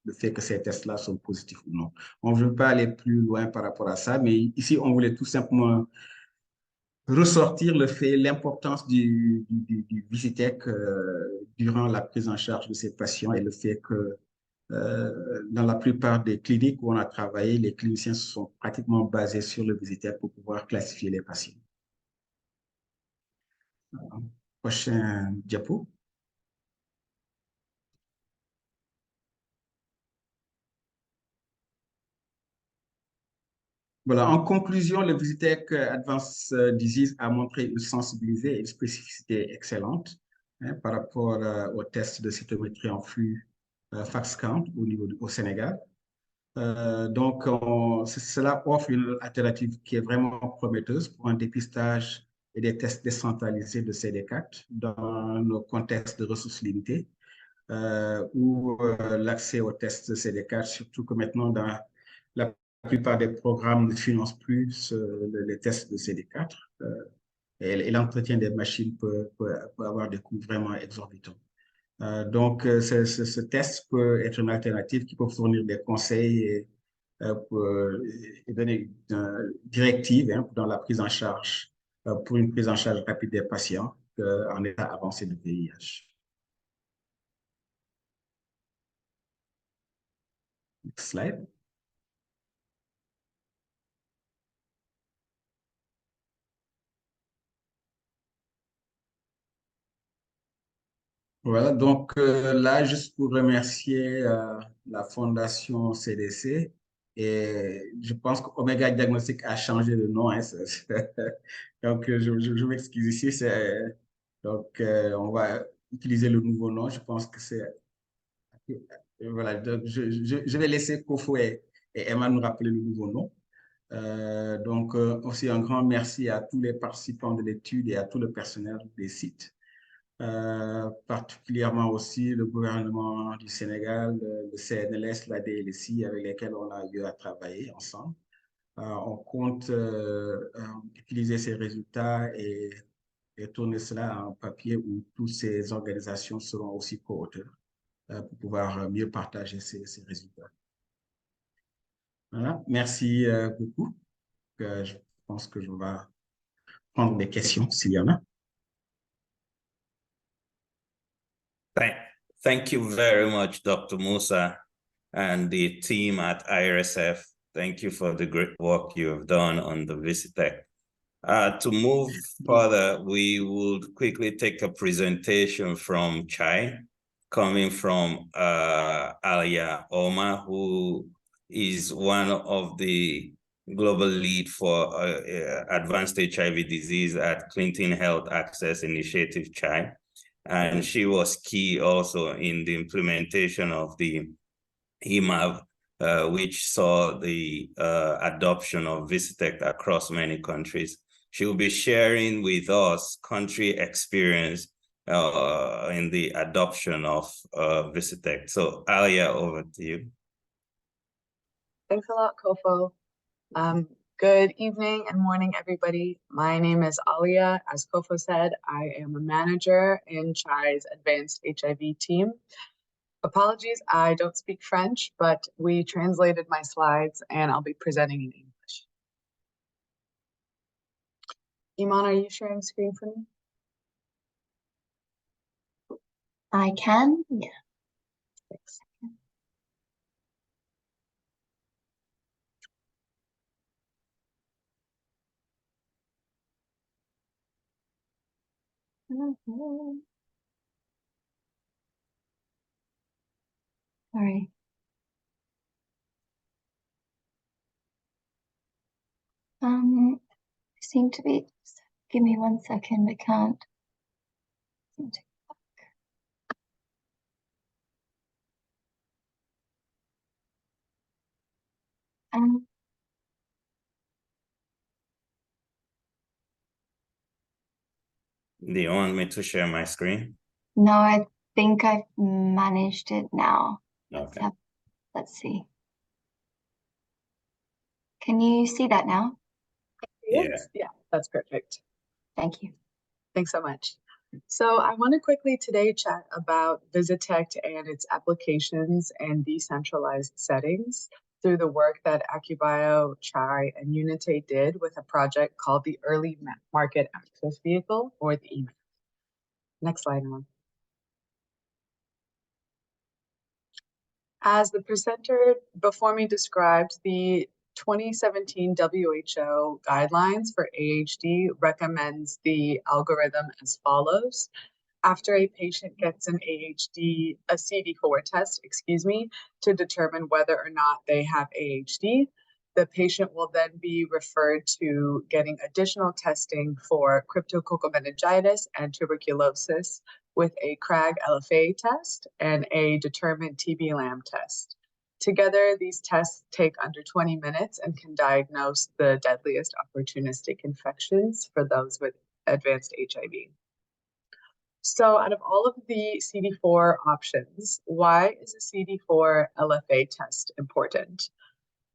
le fait que ces tests-là sont positifs ou non. On ne veut pas aller plus loin par rapport à ça, mais ici, on voulait tout simplement ressortir l'importance du Visitec durant la prise en charge de ces patients et le fait que dans la plupart des cliniques où on a travaillé, les cliniciens se sont pratiquement basés sur le Visitech pour pouvoir classifier les patients. Prochain diapo. Voilà, en conclusion, le Visitech Advanced Disease a montré une sensibilité et une spécificité excellente par rapport aux tests de cytométrie en flux FACSCount au Sénégal. Donc, cela offre une alternative qui est vraiment prometteuse pour un dépistage et des tests décentralisés de CD4 dans nos contextes de ressources limitées, où l'accès aux tests de CD4, surtout que maintenant dans la plupart des programmes ne financent plus les tests de CD4 et l'entretien des machines peut avoir des coûts vraiment exorbitants. Donc, ce test peut être une alternative qui peut fournir des conseils et donner une directive dans la prise en charge, pour une prise en charge rapide des patients en état avancé de VIH. Next slide. Voilà, donc là, juste pour remercier la Fondation CDC, et je pense qu'Omega Diagnostic a changé de nom. Hein, donc, je m'excuse ici. Donc, on va utiliser le nouveau nom. Je pense que c'est... Voilà, donc je vais laisser Kofo et Emma nous rappeler le nouveau nom. Donc, aussi un grand merci à tous les participants de l'étude et à tout le personnel des sites. Particulièrement aussi le gouvernement du Sénégal, le CNLS, la DLSI, avec lesquels on a eu à travailler ensemble. On compte utiliser ces résultats et tourner cela en papier où toutes ces organisations seront aussi co-auteurs pour pouvoir mieux partager ces résultats. Voilà, merci beaucoup. Je pense que je vais prendre des questions s'il y en a. Thank you very much, Dr. Musa and the team at IRSF. Thank you for the great work you have done on the Visitech. To move further, we would quickly take a presentation from Chai, coming from Alia Omar, who is one of the global lead for advanced HIV disease at Clinton Health Access Initiative, Chai. And she was key also in the implementation of the EMAV, which saw the adoption of Visitech across many countries. She will be sharing with us country experience in the adoption of Visitech. So Alia, over to you. Thanks a lot, Kofo. Good evening and morning, everybody. My name is Alia. As Kofo said, I am a manager in Chai's advanced HIV team. Apologies, I don't speak French, but we translated my slides and I'll be presenting in English. Iman, are you sharing screen for me? I can, yeah. Thanks. Sorry. Seem to be, give me 1 second, I can't. Do you want me to share my screen? No, I think I've managed it now. Okay. Let's see. Can you see that now? Yes. Yeah, that's perfect. Thank you. Thanks so much. So I want to quickly today chat about Visitech and its applications and decentralized settings through the work that AccuBio, Chai, and Unite did with a project called the Early Market Access Vehicle, or the EMAC. Next slide, Emma. As the presenter before me described, the 2017 WHO guidelines for AHD recommends the algorithm as follows. After a patient gets a CD4 test, to determine whether or not they have AHD, the patient will then be referred to getting additional testing for cryptococcal meningitis and tuberculosis with a CRAG-LFA test and a determined TB-LAM test. Together, these tests take under 20 minutes and can diagnose the deadliest opportunistic infections for those with advanced HIV. So out of all of the CD4 options, why is a CD4 LFA test important?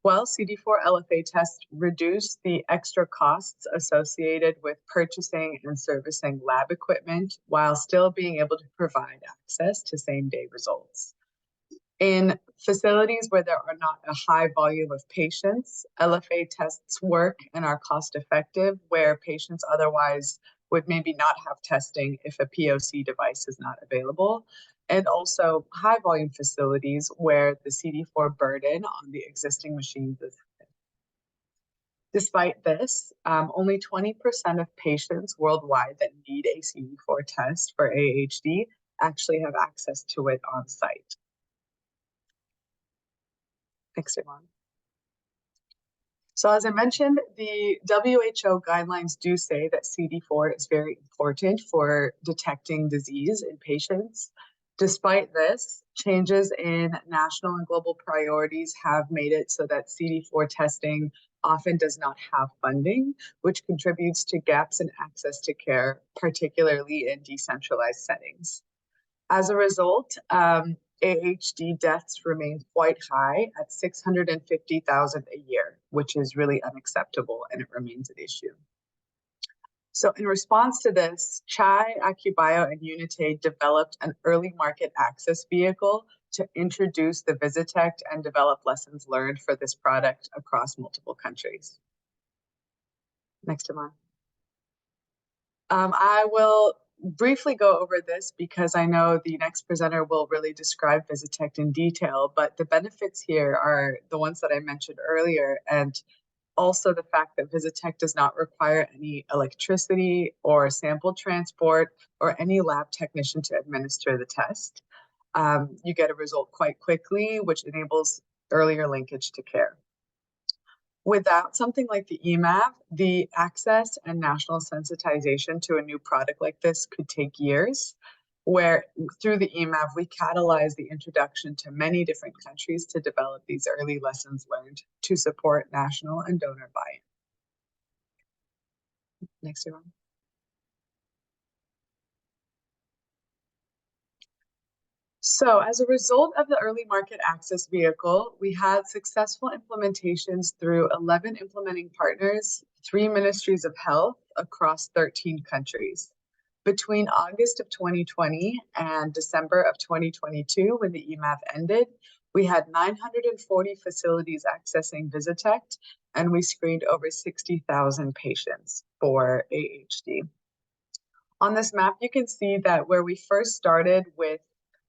Well, CD4 LFA tests reduce the extra costs associated with purchasing and servicing lab equipment while still being able to provide access to same-day results. In facilities where there are not a high volume of patients, LFA tests work and are cost-effective where patients otherwise would maybe not have testing if a POC device is not available, and also high volume facilities where the CD4 burden on the existing machines is high. Despite this, only 20% of patients worldwide that need a CD4 test for AHD actually have access to it on site. Next one. So as I mentioned, the WHO guidelines do say that CD4 is very important for detecting disease in patients. Despite this, changes in national and global priorities have made it so that CD4 testing often does not have funding, which contributes to gaps in access to care, particularly in decentralized settings. As a result, AHD deaths remain quite high at 650,000 a year, which is really unacceptable, and it remains an issue. So in response to this, CHAI, AccuBio, and Unitaid developed an early market access vehicle to introduce the Visitect and develop lessons learned for this product across multiple countries. Next one. I will briefly go over this because I know the next presenter will really describe Visitect in detail, but the benefits here are the ones that I mentioned earlier, and also the fact that Visitect does not require any electricity or sample transport or any lab technician to administer the test. You get a result quite quickly, which enables earlier linkage to care. Without something like the EMAV, the access and national sensitization to a new product like this could take years, where through the EMAV, we catalyze the introduction to many different countries to develop these early lessons learned to support national and donor buy-in. Next one. So as a result of the early market access vehicle, we had successful implementations through 11 implementing partners, 3 ministries of health across 13 countries. Between August of 2020 and December of 2022, when the EMAV ended, we had 940 facilities accessing Visitect, and we screened over 60,000 patients for AHD. On this map, you can see that where we first started with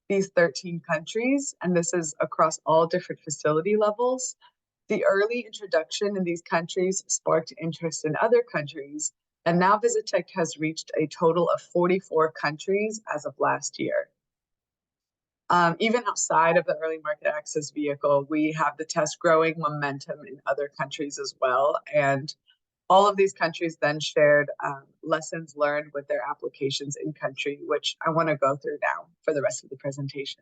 these 13 countries, and this is across all different facility levels, the early introduction in these countries sparked interest in other countries, and now Visitect has reached a total of 44 countries as of last year. Even outside of the early market access vehicle, we have the test growing momentum in other countries as well, and all of these countries then shared lessons learned with their applications in country, which I want to go through now for the rest of the presentation.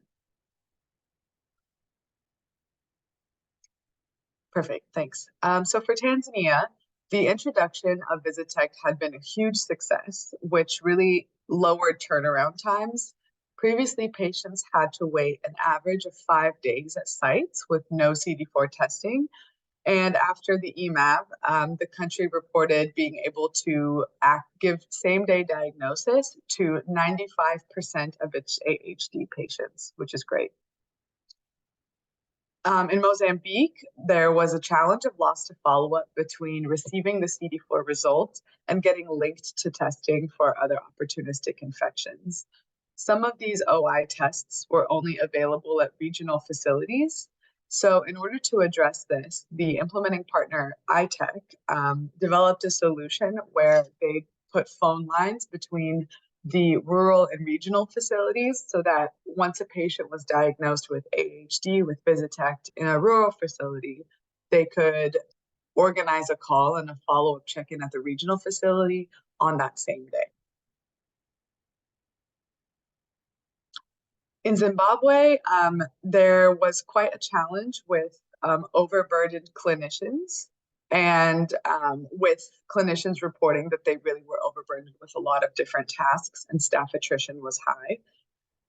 Perfect, thanks. So for Tanzania, the introduction of Visitect had been a huge success, which really lowered turnaround times. Previously, patients had to wait an average of 5 days at sites with no CD4 testing. And after the EMAV, the country reported being able to give same-day diagnosis to 95% of its AHD patients, which is great. In Mozambique, there was a challenge of loss to follow-up between receiving the CD4 result and getting linked to testing for other opportunistic infections. Some of these OI tests were only available at regional facilities. So in order to address this, the implementing partner, iTech, developed a solution where they put phone lines between the rural and regional facilities so that once a patient was diagnosed with AHD with Visitect in a rural facility, they could organize a call and a follow-up check-in at the regional facility on that same day. In Zimbabwe, there was quite a challenge with overburdened clinicians and with clinicians reporting that they really were overburdened with a lot of different tasks and staff attrition was high.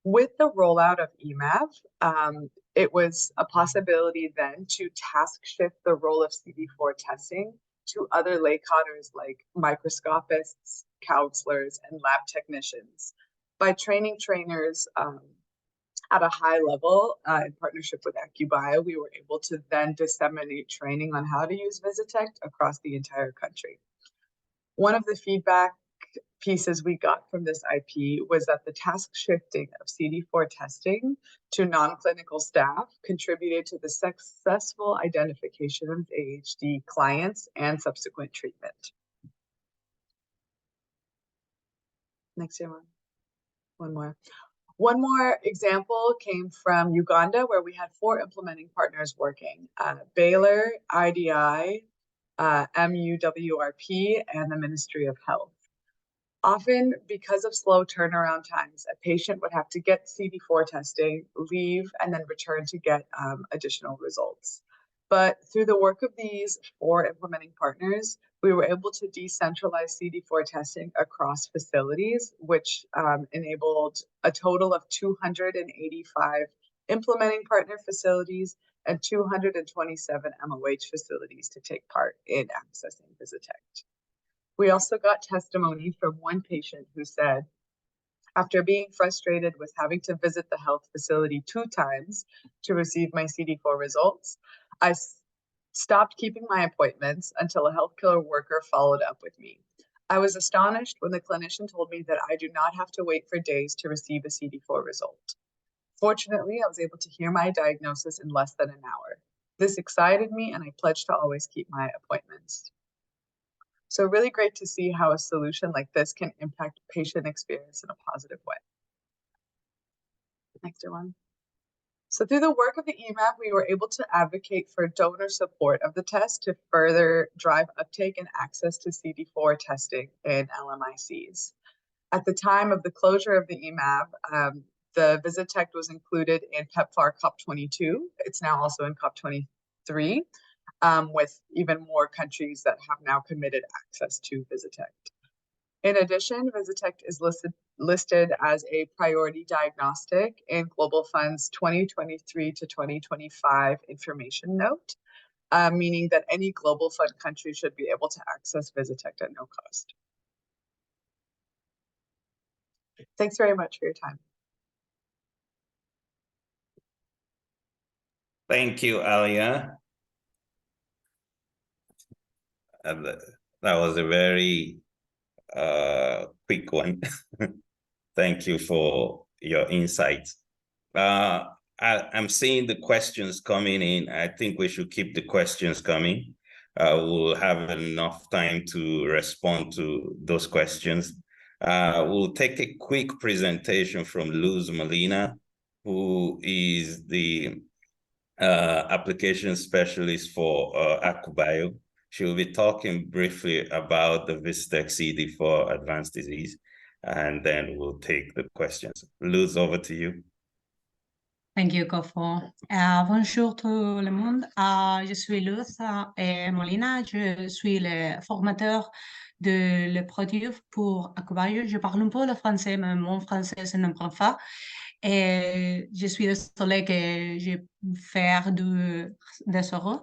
With the rollout of EMAV, it was a possibility then to task shift the role of CD4 testing to other lay codders like microscopists, counselors, and lab technicians. By training trainers at a high level in partnership with AccuBio, we were able to then disseminate training on how to use Visitect across the entire country. One of the feedback pieces we got from this IP was that the task shifting of CD4 testing to non-clinical staff contributed to the successful identification of AHD clients and subsequent treatment. Next year, one more. One more example came from Uganda, where we had 4 implementing partners working, Baylor, IDI, MUWRP, and the Ministry of Health. Often, because of slow turnaround times, a patient would have to get CD4 testing, leave, and then return to get additional results. But through the work of these 4 implementing partners, we were able to decentralize CD4 testing across facilities, which enabled a total of 285 implementing partner facilities and 227 MOH facilities to take part in accessing Visitect. We also got testimony from one patient who said, after being frustrated with having to visit the health facility 2 times to receive my CD4 results, I stopped keeping my appointments until a healthcare worker followed up with me. I was astonished when the clinician told me that I do not have to wait for days to receive a CD4 result. Fortunately, I was able to hear my diagnosis in less than an hour. This excited me, and I pledged to always keep my appointments. So really great to see how a solution like this can impact patient experience in a positive way. Next one. So through the work of the EMAV, we were able to advocate for donor support of the test to further drive uptake and access to CD4 testing in LMICs. At the time of the closure of the EMAV, the Visitect was included in PEPFAR COP22. It's now also in COP23, with even more countries that have now committed access to Visitect. In addition, Visitect is listed as a priority diagnostic in Global Fund's 2023 to 2025 information note, meaning that any Global Fund country should be able to access Visitect at no cost. Thanks very much for your time. Thank you, Alia. That was a very quick one. Thank you for your insights. I'm seeing the questions coming in. I think we should keep the questions coming. We'll have enough time to respond to those questions. We'll take a quick presentation from Luz Molina, who is the application specialist for AccuBio. She'll be talking briefly about the Visitect CD4 advanced disease, and then we'll take the questions. Luz, over to you. Thank you, Kofo. Bonjour tout le monde. Je suis Luz Molina. Je suis le formateur de le produit pour AccuBio. Je parle un peu le français, mais mon français c'est un peu pas. Et je suis désolée que je vais faire des erreurs.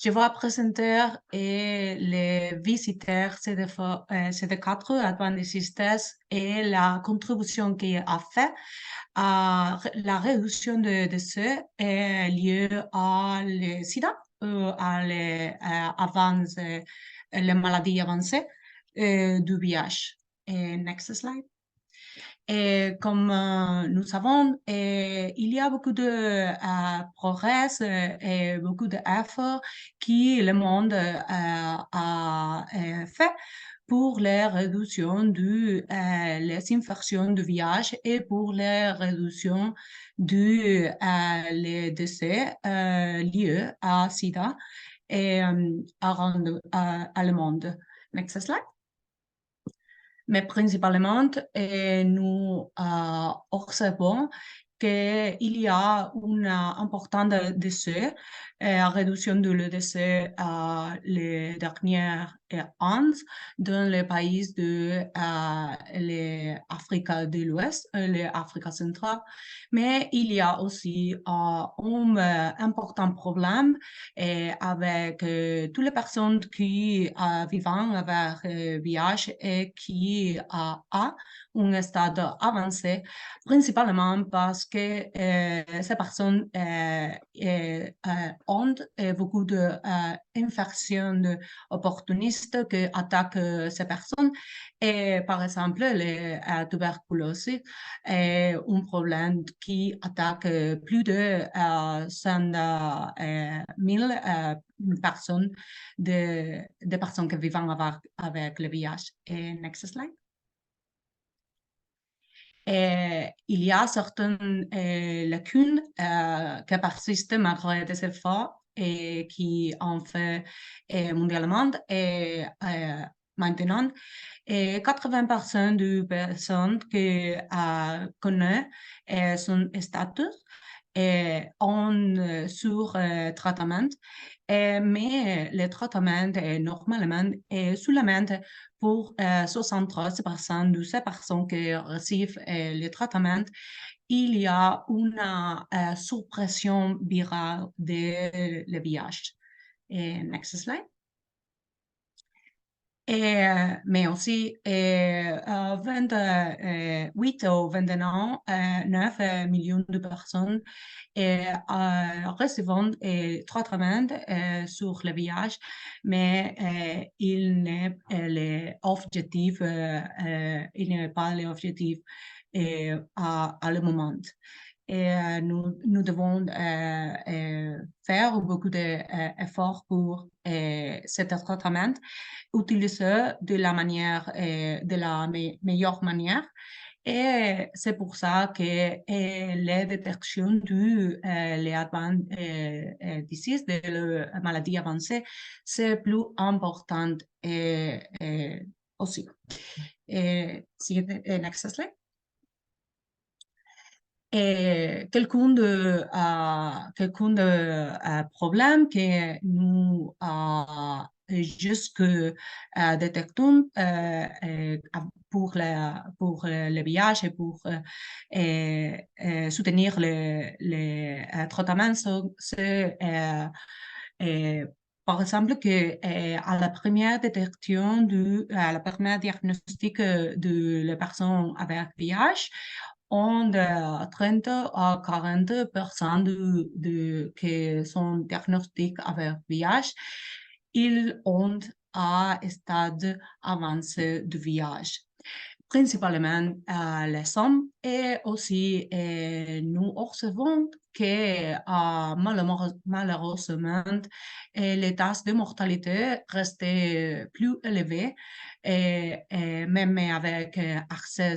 Je vais présenter les visiteurs CD4 Advanced Disease Test et la contribution qu'il a fait à la réduction de décès liée à le sida, à les maladies avancées du VIH. Next slide. Et comme nous savons, il y a beaucoup de progrès et beaucoup d'efforts que le monde a fait pour la réduction de les infections du VIH et pour la réduction de les décès liés à SIDA et à le monde. Next slide. Mais principalement, nous observons qu'il y a un important décès, réduction de le décès les dernières années dans les pays de l'Afrique de l'Ouest, l'Afrique centrale. Mais il y a aussi un important problème avec toutes les personnes qui vivent avec VIH et qui a un stade avancé, principalement parce que ces personnes ont beaucoup d'infections opportunistes qui attaquent ces personnes. Et par exemple, la tuberculose est un problème qui attaque plus de 100 000 personnes, des personnes qui vivent avec le VIH. Et next slide. Il y a certaines lacunes qui persistent malgré des efforts et qui ont fait mondialement et maintenant. Et 80% des personnes qui connaissent son statut ont sur traitement, mais le traitement est normalement seulement pour 73% de ces personnes qui reçoivent le traitement. Il y a une suppression virale de le VIH. Next slide. Mais aussi 28 ou 29 millions de personnes recevant traitement sur le VIH, mais il n'est pas l'objectif à le moment. Et nous devons faire beaucoup d'efforts pour cet traitement, utiliser de la meilleure manière. Et c'est pour ça que la détection de disease, de la maladie avancée, c'est plus important aussi. Next slide. Quelqu'un de problèmes que nous juste détectons pour le VIH et pour soutenir les traitements, c'est par exemple que à la première détection, à la première diagnostic de la personne avec VIH, on a 30 à 40% qui sont diagnostiqués avec VIH, ils ont un stade avancé de VIH. Principalement les hommes, et aussi nous observons que malheureusement les taux de mortalité restaient plus élevés, même avec accès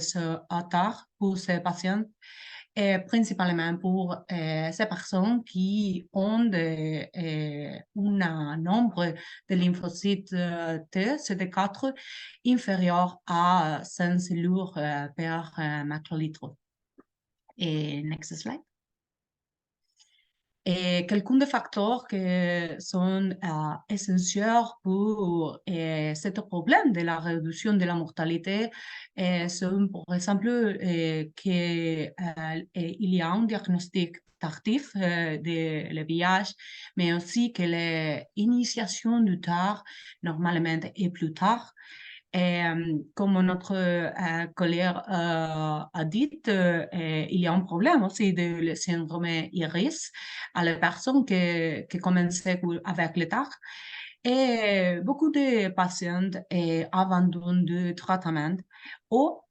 à tard pour ces patients, et principalement pour ces personnes qui ont un nombre de lymphocytes T, CD4, inférieur à 100 cellules per microlitre. Et next slide. Et quelques des facteurs qui sont essentiels pour ce problème de la réduction de la mortalité sont, par exemple, qu'il y a un diagnostic tardif de le VIH, mais aussi que l'initiation du tard, normalement, est plus tard. Et comme notre collègue a dit, il y a un problème aussi de le syndrome IRIS à la personne qui commençait avec le tard. Et beaucoup de patients abandonnent le traitement ou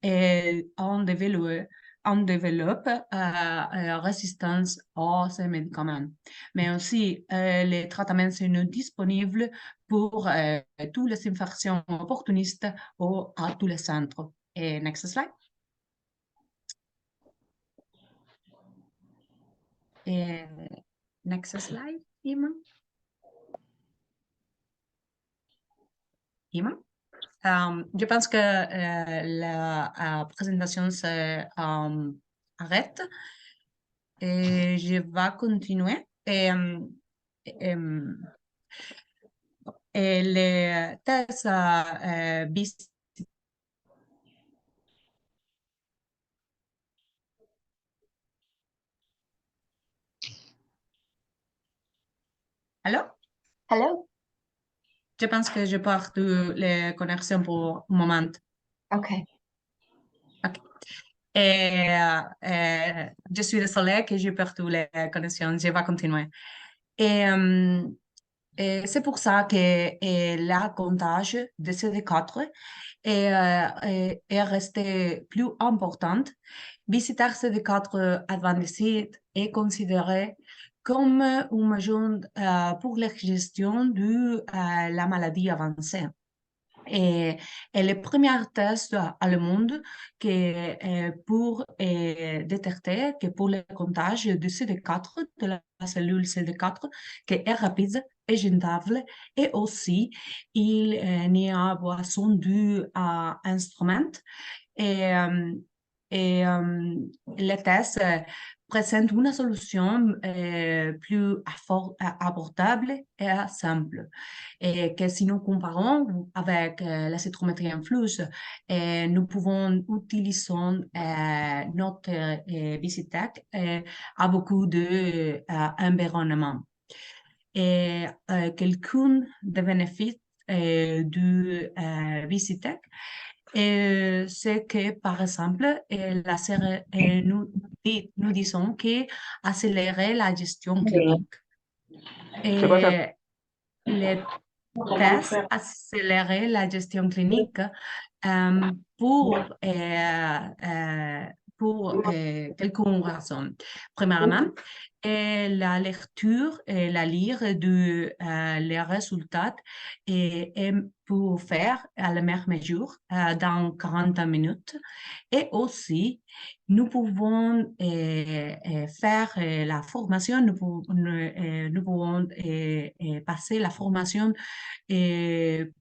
on développe résistance à ces médicaments. Mais aussi, les traitements sont disponibles pour toutes les infections opportunistes ou à tous les centres. Et next slide. Et next slide, Ima. Je pense que la présentation s'arrête et je vais continuer. Et les tests Allô? Hello? Je pense que je pars de les connexions pour un moment. Okay. Et je suis désolée que j'ai perdu les connexions. Je vais continuer. Et c'est pour ça que la comptage de CD4 est resté plus importante. Visiter CD4 advanced est considéré comme une mesure pour la gestion de la maladie avancée. Et le premier test à le monde pour détecter que pour le comptage de CD4, de la cellule CD4, qui est rapide et gentable, et aussi il n'y a besoin d'un instrument. Et le test présente une solution plus abordable et simple. Et que si nous comparons avec la cytométrie en flux, nous pouvons utiliser notre VisiTech à beaucoup d'environnements. Et quelqu'un des bénéfices du VisiTech, c'est que, par exemple, nous disons qu'accélérer la gestion clinique. Et les tests accélérer la gestion clinique pour quelques raisons. Premièrement, la lecture et la lire de les résultats et pour faire à la même mesure dans 40 minutes. Et aussi, nous pouvons faire la formation, nous pouvons passer la formation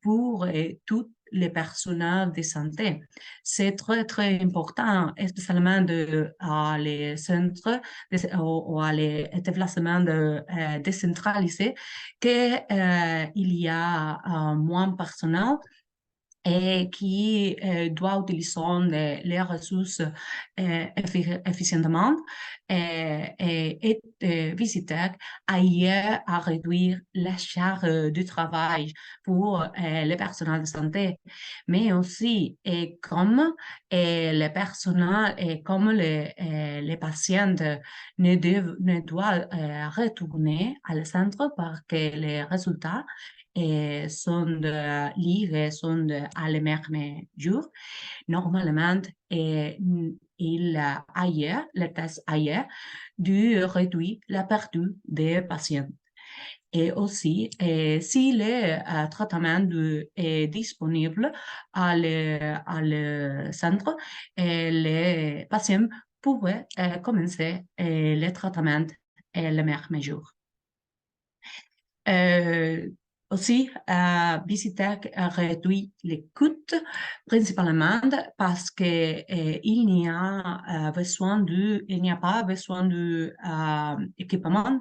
pour tous les personnels de santé. C'est très, très important, spécialement les centres ou les déplacements décentralisés, qu'il y a moins de personnel et qui doit utiliser les ressources efficiemment et visiter ailleurs à réduire la charge du travail pour le personnel de santé, mais aussi comme les personnels et comme les patients ne doivent retourner à le centre parce que les résultats sont livrés, sont à le même jour. Normalement, il ailleurs, le test ailleurs, du réduire la perte des patients. Et aussi, si le traitement est disponible à le centre, les patients pouvaient commencer le traitement le même jour. Aussi, VisiTech réduit les coûts principalement parce qu'il n'y a pas besoin d'équipement,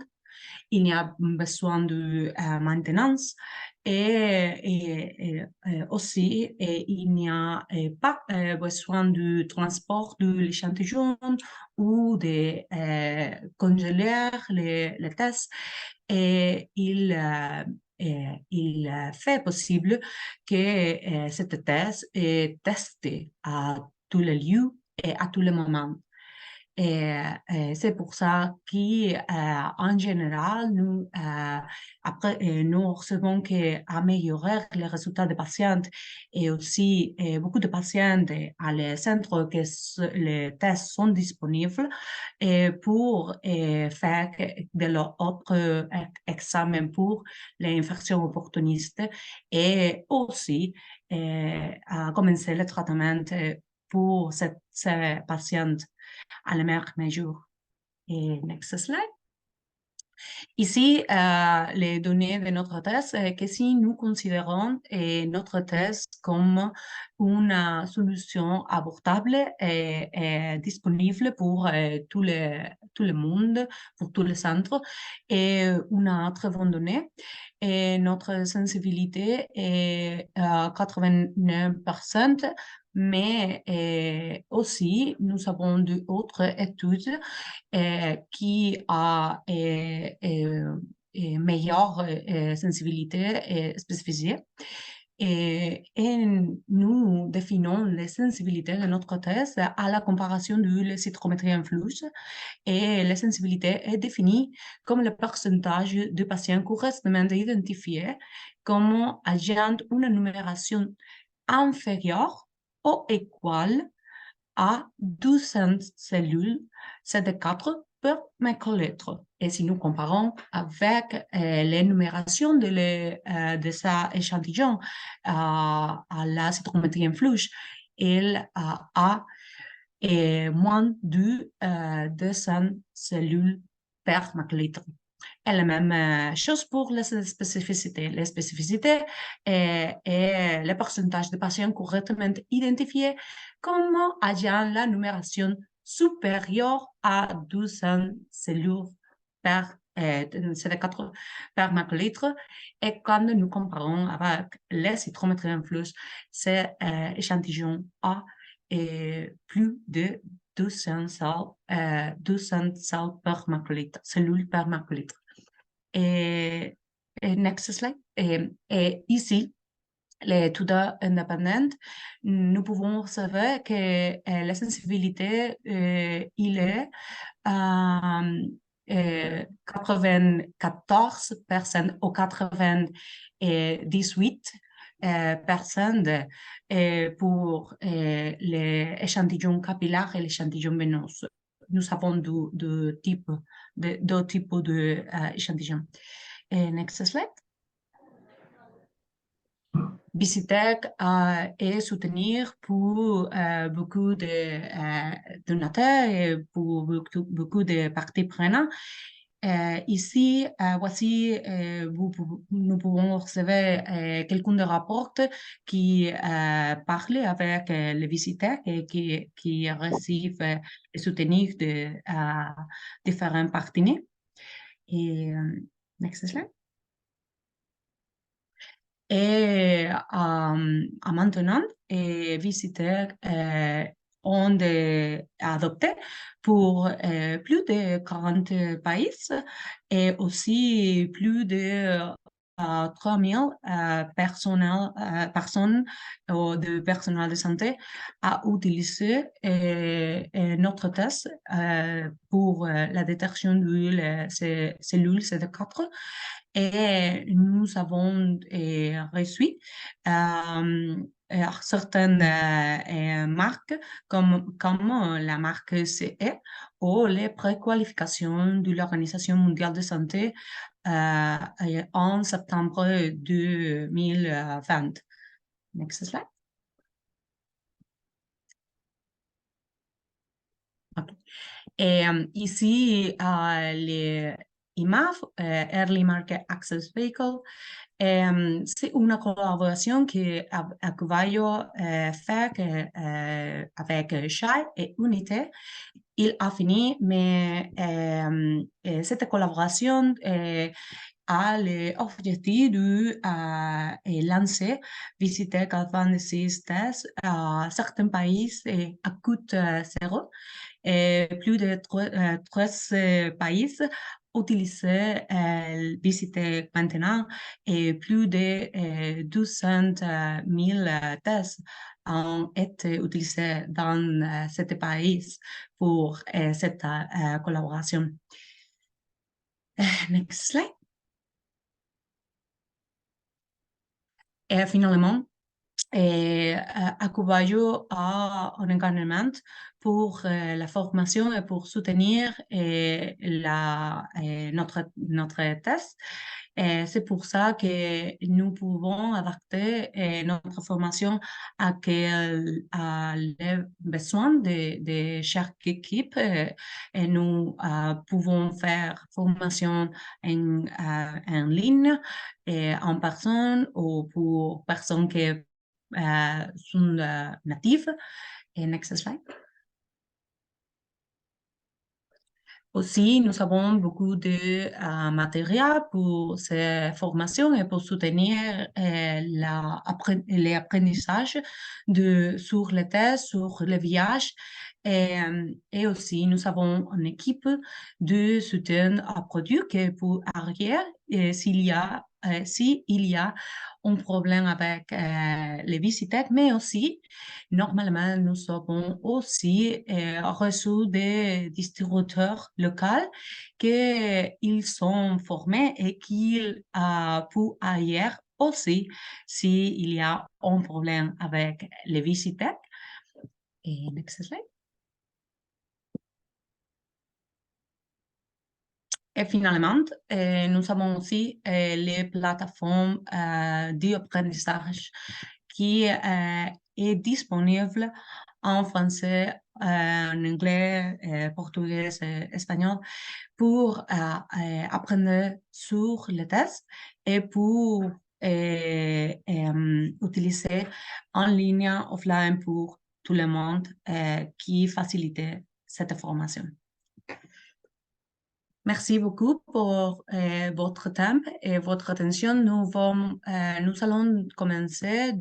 il n'y a besoin de maintenance et aussi il n'y a pas besoin de transport de l'échantillon ou de congeler les tests. Et il fait possible que cette thèse est testée à tous les lieux et à tous les moments. Et c'est pour ça qu'en général, nous recevons qu'améliorer les résultats des patients et aussi beaucoup de patients à les centres que les tests sont disponibles et pour faire de l'autre examen pour les infections opportunistes et aussi à commencer le traitement pour ces patients à la meilleure mesure. Et next slide. Ici, les données de notre test, que si nous considérons notre test comme une solution abordable et disponible pour tout le monde, pour tous les centres, et une très bonne donnée. Et notre sensibilité est 89%, mais aussi nous avons d'autres études qui a meilleure sensibilité et spécificité. Et nous définons les sensibilités de notre test à la comparaison de la cytométrie en flux. Et la sensibilité est définie comme le pourcentage de patients correctement identifiés comme ayant une numération inférieure ou égale à 200 cellules CD4 per microlitre. Et si nous comparons avec l'énumération de cet échantillon à la cytométrie en flux, il a moins de 200 cellules per microlitre. Et la même chose pour la spécificité. La spécificité est le pourcentage de patients correctement identifiés comme ayant la numération supérieure à 200 cellules per CD4 per microlitre. Et quand nous comparons avec les cytométries en flux, cet échantillon a plus de 200 cellules per microlitre, cellules per microlitre. Et next slide. Et ici, l'étude indépendante, nous pouvons observer que la sensibilité, il est 94% ou 98 personnes pour l'échantillon capillaire et l'échantillon veineux. Nous avons deux types d'échantillons. Next slide. Visitec est soutenir pour beaucoup de donateurs et pour beaucoup de parties prenantes. Ici, voici, nous pouvons observer quelques rapports qui parlent avec les visiteurs et qui reçoivent le soutien de différents partenaires. Et next slide. Et maintenant, les visiteurs ont adopté pour plus de 40 pays et aussi plus de 3000 personnes de personnel de santé à utiliser notre test pour la détection de cellules CD4. Et nous avons reçu certaines marques comme la marque CE ou les préqualifications de l'Organisation mondiale de santé en septembre 2020. Next slide. Okay. Et ici, les IMAV, Early Market Access Vehicle, c'est une collaboration que Acquaio fait avec Shai et Unité. Il a fini, mais cette collaboration a l'objectif de lancer Visitec Advanced Tests à certains pays à coût zéro. Et plus de 13 pays utilisé Visitech maintenant et plus de 200 000 tests ont été utilisés dans ce pays pour cette collaboration. Next slide. Et finalement, Akubayo a un engagement pour la formation et pour soutenir notre test. C'est pour ça que nous pouvons adapter notre formation à les besoins de chaque équipe. Et nous pouvons faire formation en ligne, en personne ou pour personnes qui sont natives. Et next slide. Aussi, nous avons beaucoup de matériel pour ces formations et pour soutenir les apprentissages sur les tests, sur les voyages. Et aussi, nous avons une équipe de soutien à produits qui peut arrière s'il y a un problème avec les Visitech, mais aussi, normalement, nous avons aussi reçu des distributeurs locaux qui sont formés et qui peuvent ailleurs aussi s'il y a un problème avec les Visitech. Et next slide. Et finalement, nous avons aussi les plateformes d'apprentissage qui est disponible en français, en anglais, portugais et espagnol pour apprendre sur les tests et pour utiliser en ligne, offline pour tout le monde qui facilite cette formation. Merci beaucoup pour votre temps et votre attention. Nous allons commencer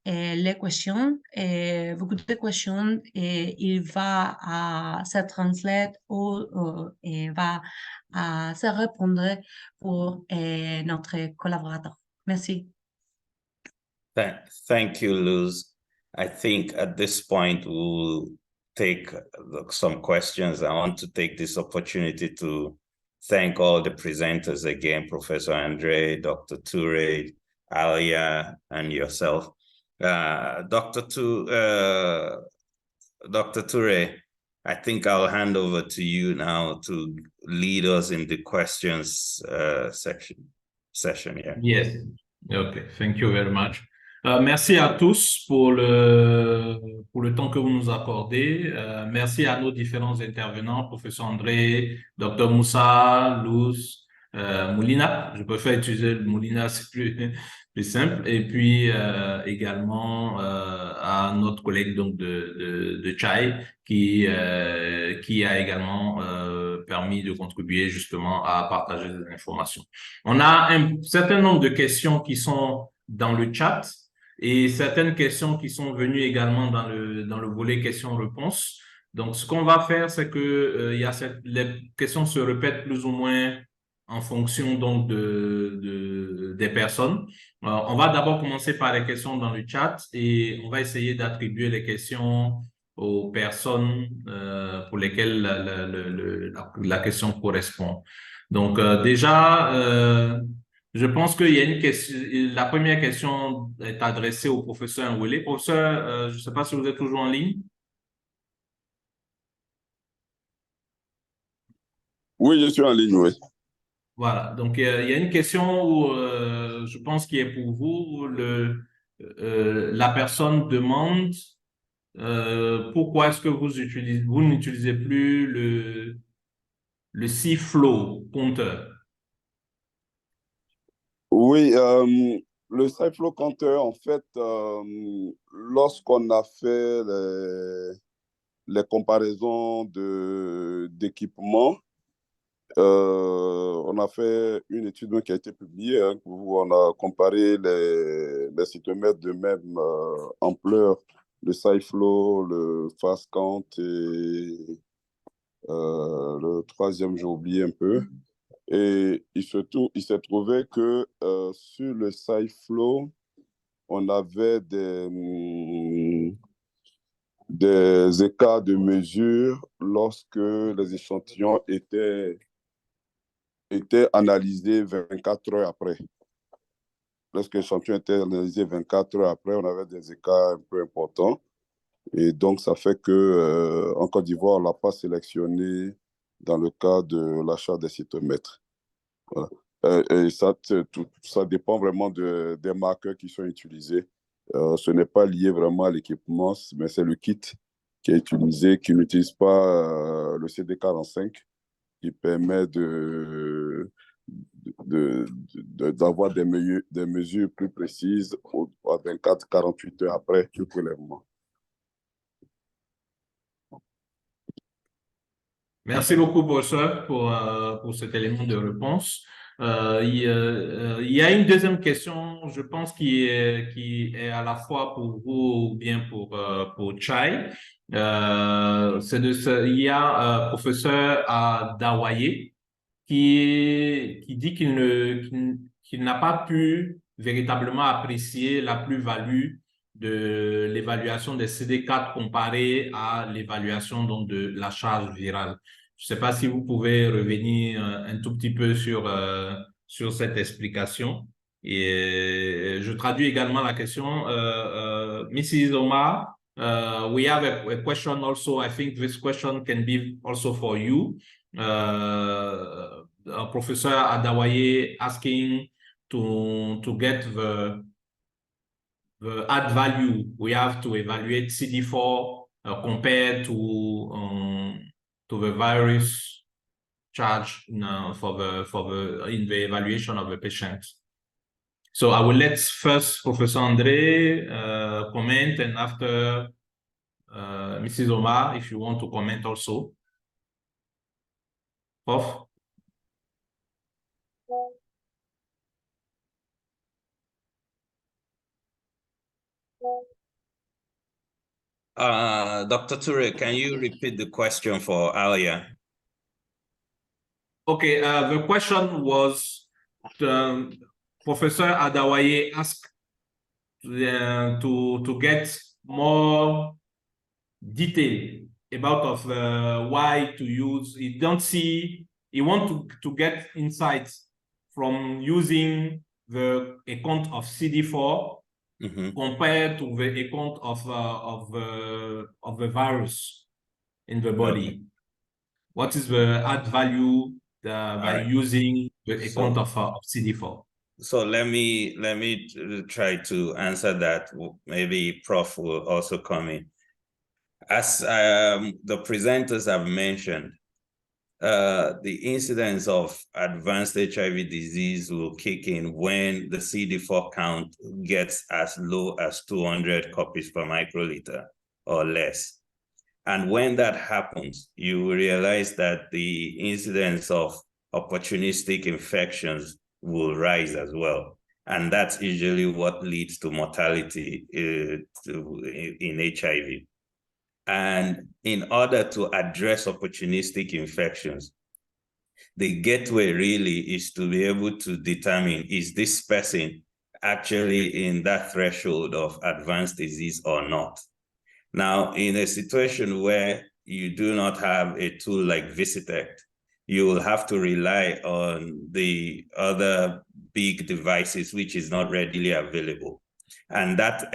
les questions. Beaucoup de questions et il va se translate ou va se répondre pour notre collaborateur. Merci. Thank you, Luz. I think at this point we'll take some questions. I want to take this opportunity to thank all the presenters again, Professor Andre, Dr. Toure, Alia, and yourself. Dr. Toure, I think I'll hand over to you now to lead us in the questions session here. Yes. Okay. Thank you very much. Merci à tous pour le temps que vous nous accordez. Merci à nos différents intervenants, professeur André, Dr Moussa, Luz, Moulina. Je préfère utiliser Moulina, c'est plus simple. Et puis également à notre collègue donc de Chai qui a également permis de contribuer justement à partager des informations. On a un certain nombre de questions qui sont dans le chat et certaines questions qui sont venues également dans le volet questions-réponses. Donc, ce qu'on va faire, c'est que les questions se répètent plus ou moins en fonction donc des personnes. On va d'abord commencer par les questions dans le chat et on va essayer d'attribuer les questions aux personnes pour lesquelles la question correspond. Donc, déjà, je pense qu'il y a une question. La première question est adressée au professeur Nwele. Professeur, je ne sais pas si vous êtes toujours en ligne. Oui, je suis en ligne, oui. Voilà. Donc, il y a une question où je pense qu'il est pour vous. La personne demande pourquoi est-ce que vous n'utilisez plus le C-Flow compteur? Oui, le Cyflow compteur, en fait, lorsqu'on a fait les comparaisons d'équipements, on a fait une étude qui a été publiée où on a comparé les cytomètres de même ampleur, le Cyflow, le FastCount et le troisième, j'ai oublié un peu. Et il s'est trouvé que sur le SciFlow, on avait des écarts de mesure lorsque les échantillons étaient analysés 24 heures après. Lorsque l'échantillon était analysé 24 heures après, on avait des écarts un peu importants. Et donc, ça fait que en Côte d'Ivoire, on ne l'a pas sélectionné dans le cas de l'achat des cytomètres. Voilà. Et ça dépend vraiment des marqueurs qui sont utilisés. Ce n'est pas lié vraiment à l'équipement, mais c'est le kit qui est utilisé, qui n'utilise pas le CD45, qui permet d'avoir des mesures plus précises à 24-48 heures après le prélèvement. Merci beaucoup, professeur, pour cet élément de réponse. Il y a une deuxième question, je pense, qui est à la fois pour vous ou bien pour Chai. Il y a un professeur à Dawaye qui dit qu'il n'a pas pu véritablement apprécier la plus-value de l'évaluation des CD4 comparée à l'évaluation donc de la charge virale. Je ne sais pas si vous pouvez revenir un tout petit peu sur cette explication. Et je traduis également la question. Mrs. Omar, we have a question also. I think this question can be also for you. Professor Adawaye asking to get the add value we have to evaluate CD4 compared to the virus charge in the evaluation of the patient. So I will let first Professor Andre comment, and after Mrs. Omar, if you want to comment also. Prof? Dr. Toure, can you repeat the question for Alia? Okay, the question was, Professor Adawaye asked to get more detail about why to use. He want to get insights from using the account of CD4 compared to the account of the virus in the body. Okay. What is the add value by using the account of CD4? So let me try to answer that. Maybe Prof will also come in. As the presenters have mentioned, the incidence of advanced HIV disease will kick in when the CD4 count gets as low as 200 copies per microliter or less. And when that happens, you will realize that the incidence of opportunistic infections will rise as well. And that's usually what leads to mortality in HIV. And in order to address opportunistic infections, the gateway really is to be able to determine, is this person actually in that threshold of advanced disease or not? Now, in a situation where you do not have a tool like Visitect, you will have to rely on the other big devices, which is not readily available. And that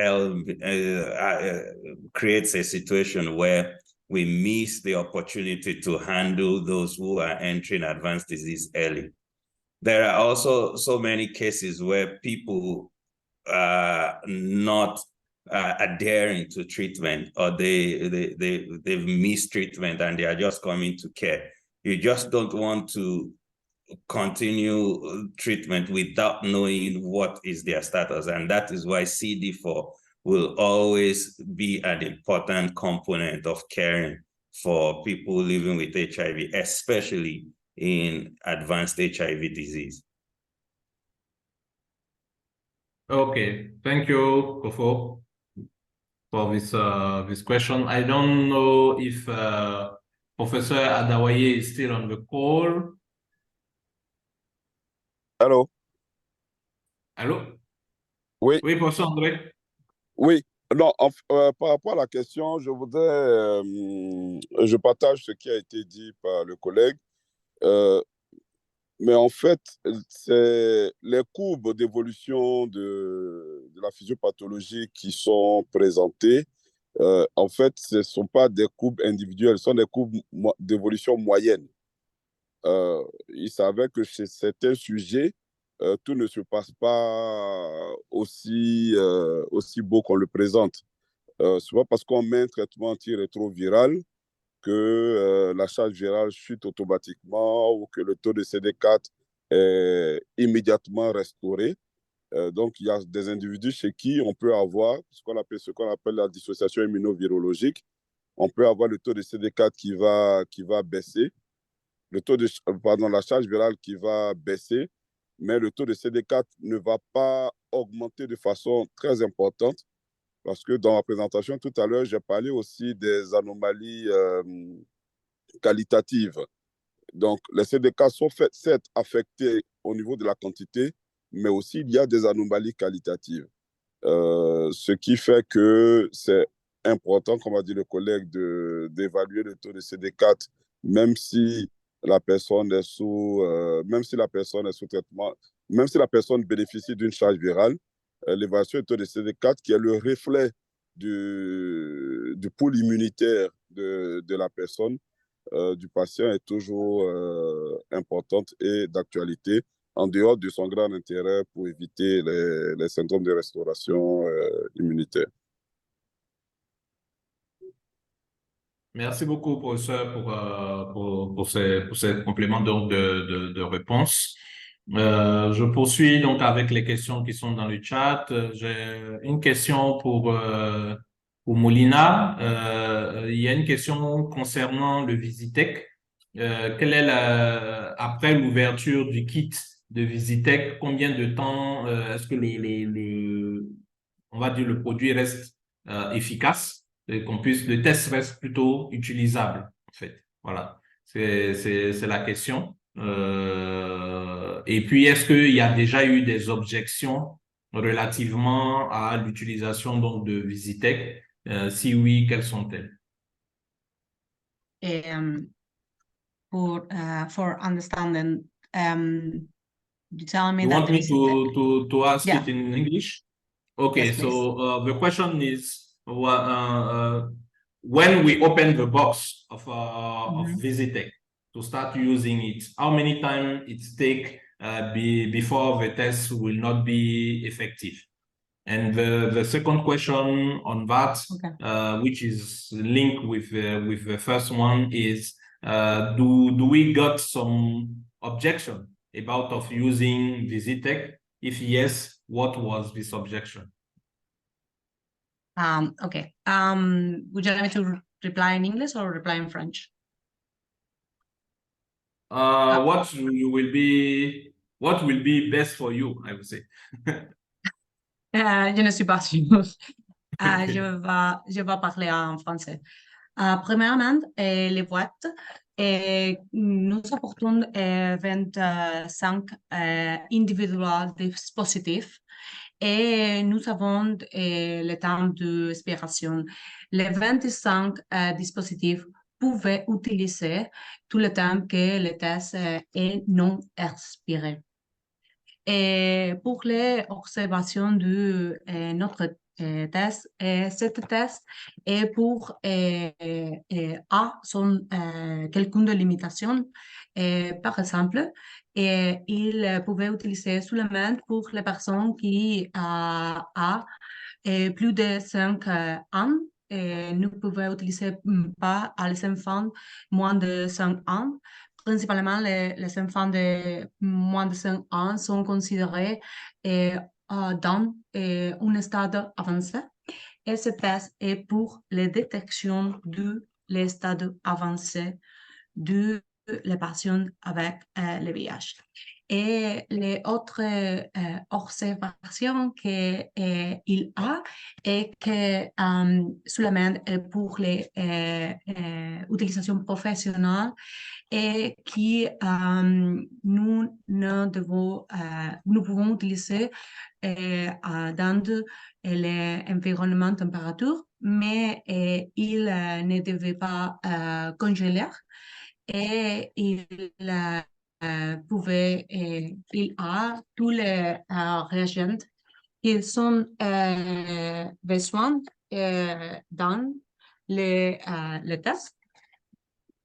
creates a situation where we miss the opportunity to handle those who are entering advanced disease early. There are also so many cases where people are not adhering to treatment, or they've missed treatment and they are just coming to care. You just don't want to continue treatment without knowing what is their status. And that is why CD4 will always be an important component of caring for people living with HIV, especially in advanced HIV disease. Okay, thank you, Kofo, for this question. I don't know if Professor Adawaye is still on the call. Allô? Allô? Oui, Oui, professeur André. oui. Non, par rapport à la question, je partage ce qui a été dit par le collègue. Mais en fait, c'est les courbes d'évolution de la physiopathologie qui sont présentées. En fait, ce ne sont pas des courbes individuelles, ce sont des courbes d'évolution moyenne. Il s'avère que chez certains sujets, tout ne se passe pas aussi beau qu'on le présente. Souvent parce qu'on met un traitement antirétroviral que la charge virale chute automatiquement ou que le taux de CD4 est immédiatement restauré. Donc, il y a des individus chez qui on peut avoir ce qu'on appelle la dissociation immunovirologique. On peut avoir le taux de CD4 qui va baisser, la charge virale qui va baisser, mais le taux de CD4 ne va pas augmenter de façon très importante parce que dans la présentation tout à l'heure, j'ai parlé aussi des anomalies qualitatives. Donc, les CDK sont certes affectés au niveau de la quantité, mais aussi il y a des anomalies qualitatives. Ce qui fait que c'est important, comme a dit le collègue, d'évaluer le taux de CD4, même si la personne est même si la personne est sous traitement, même si la personne bénéficie d'une charge virale, l'évaluation du taux de CD4, qui est le reflet du pool immunitaire de la personne, du patient, est toujours importante et d'actualité, en dehors de son grand intérêt pour éviter les syndromes de restauration immunitaire. Merci beaucoup, professeur, pour ces compléments donc de réponse. Je poursuis donc avec les questions qui sont dans le chat. J'ai une question pour Molina. Il y a une question concernant le Visitech. Quelle est après l'ouverture du kit de Visitech, combien de temps est-ce que on va dire le produit reste efficace? Et le test reste plutôt utilisable, en fait. Voilà, c'est la question. Et puis, est-ce qu'il y a déjà eu des objections relativement à l'utilisation donc de Visitech? Si oui, quelles sont-elles? For understanding, you tell me You that want me to ask Yeah. it in English? Okay, Yes, so the question is, when we open the box of Visitech to start using it, how many times it takes before the test will not be effective? And the second question on that, Okay. which is linked with the first one, is do we got some objection about of using Visitech? If yes, what was this objection? Okay. Would you like me to reply in English or reply in French? What will be best for you, I would say. Je ne suis pas sûre. Je vais parler en français. Premièrement, les boîtes. Nous apportons 25 individuels dispositifs et nous avons le temps d'expiration. Les 25 dispositifs pouvaient utiliser tout le temps que le test est non expiré. Et pour les observations de notre test, cet test est pour quelqu'une de limitation. Par exemple, il pouvait utiliser seulement pour les personnes qui a plus de 5 ans. Nous pouvons utiliser pas à les enfants moins de 5 ans. Principalement, les enfants de moins de 5 ans sont considérés dans un stade avancé. Et ce test est pour la détection de les stades avancés de les personnes avec le VIH. Et les autres observations qu'il a est que seulement pour les utilisations professionnelles et qui nous pouvons utiliser dans l'environnement température, mais il ne devait pas congeler et il il a tous les réagents qu'ils sont besoin dans le test.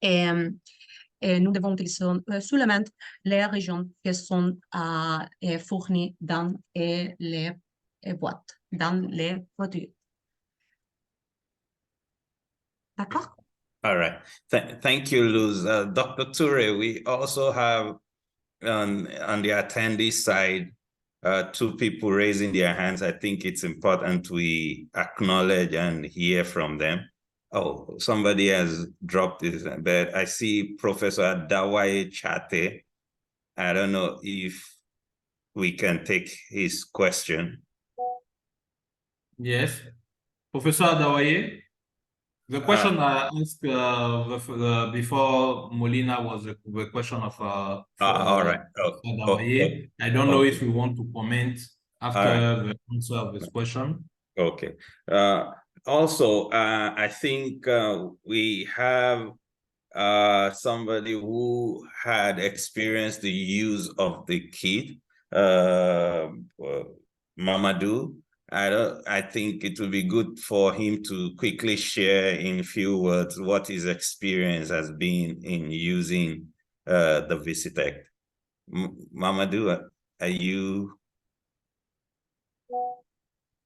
Et nous devons utiliser seulement les régions qui sont fournies dans les boîtes, dans les produits. D'accord? All right. Thank you, Luz. Dr. Toure, we also have on the attendee side, two people raising their hands. I think it's important we acknowledge and hear from them. Oh, somebody has dropped this, but I see Professor Dawaye Chate. I don't know if we can take his question. Yes. Professor Dawaye, the question I asked before Molina was the question of all right. Dawaye. I don't know if you want to comment after the answer of this question. Okay. Also, I think we have somebody who had experienced the use of the kit, Mamadou. I think it would be good for him to quickly share in a few words what his experience has been in using the Visitec. Mamadou, are you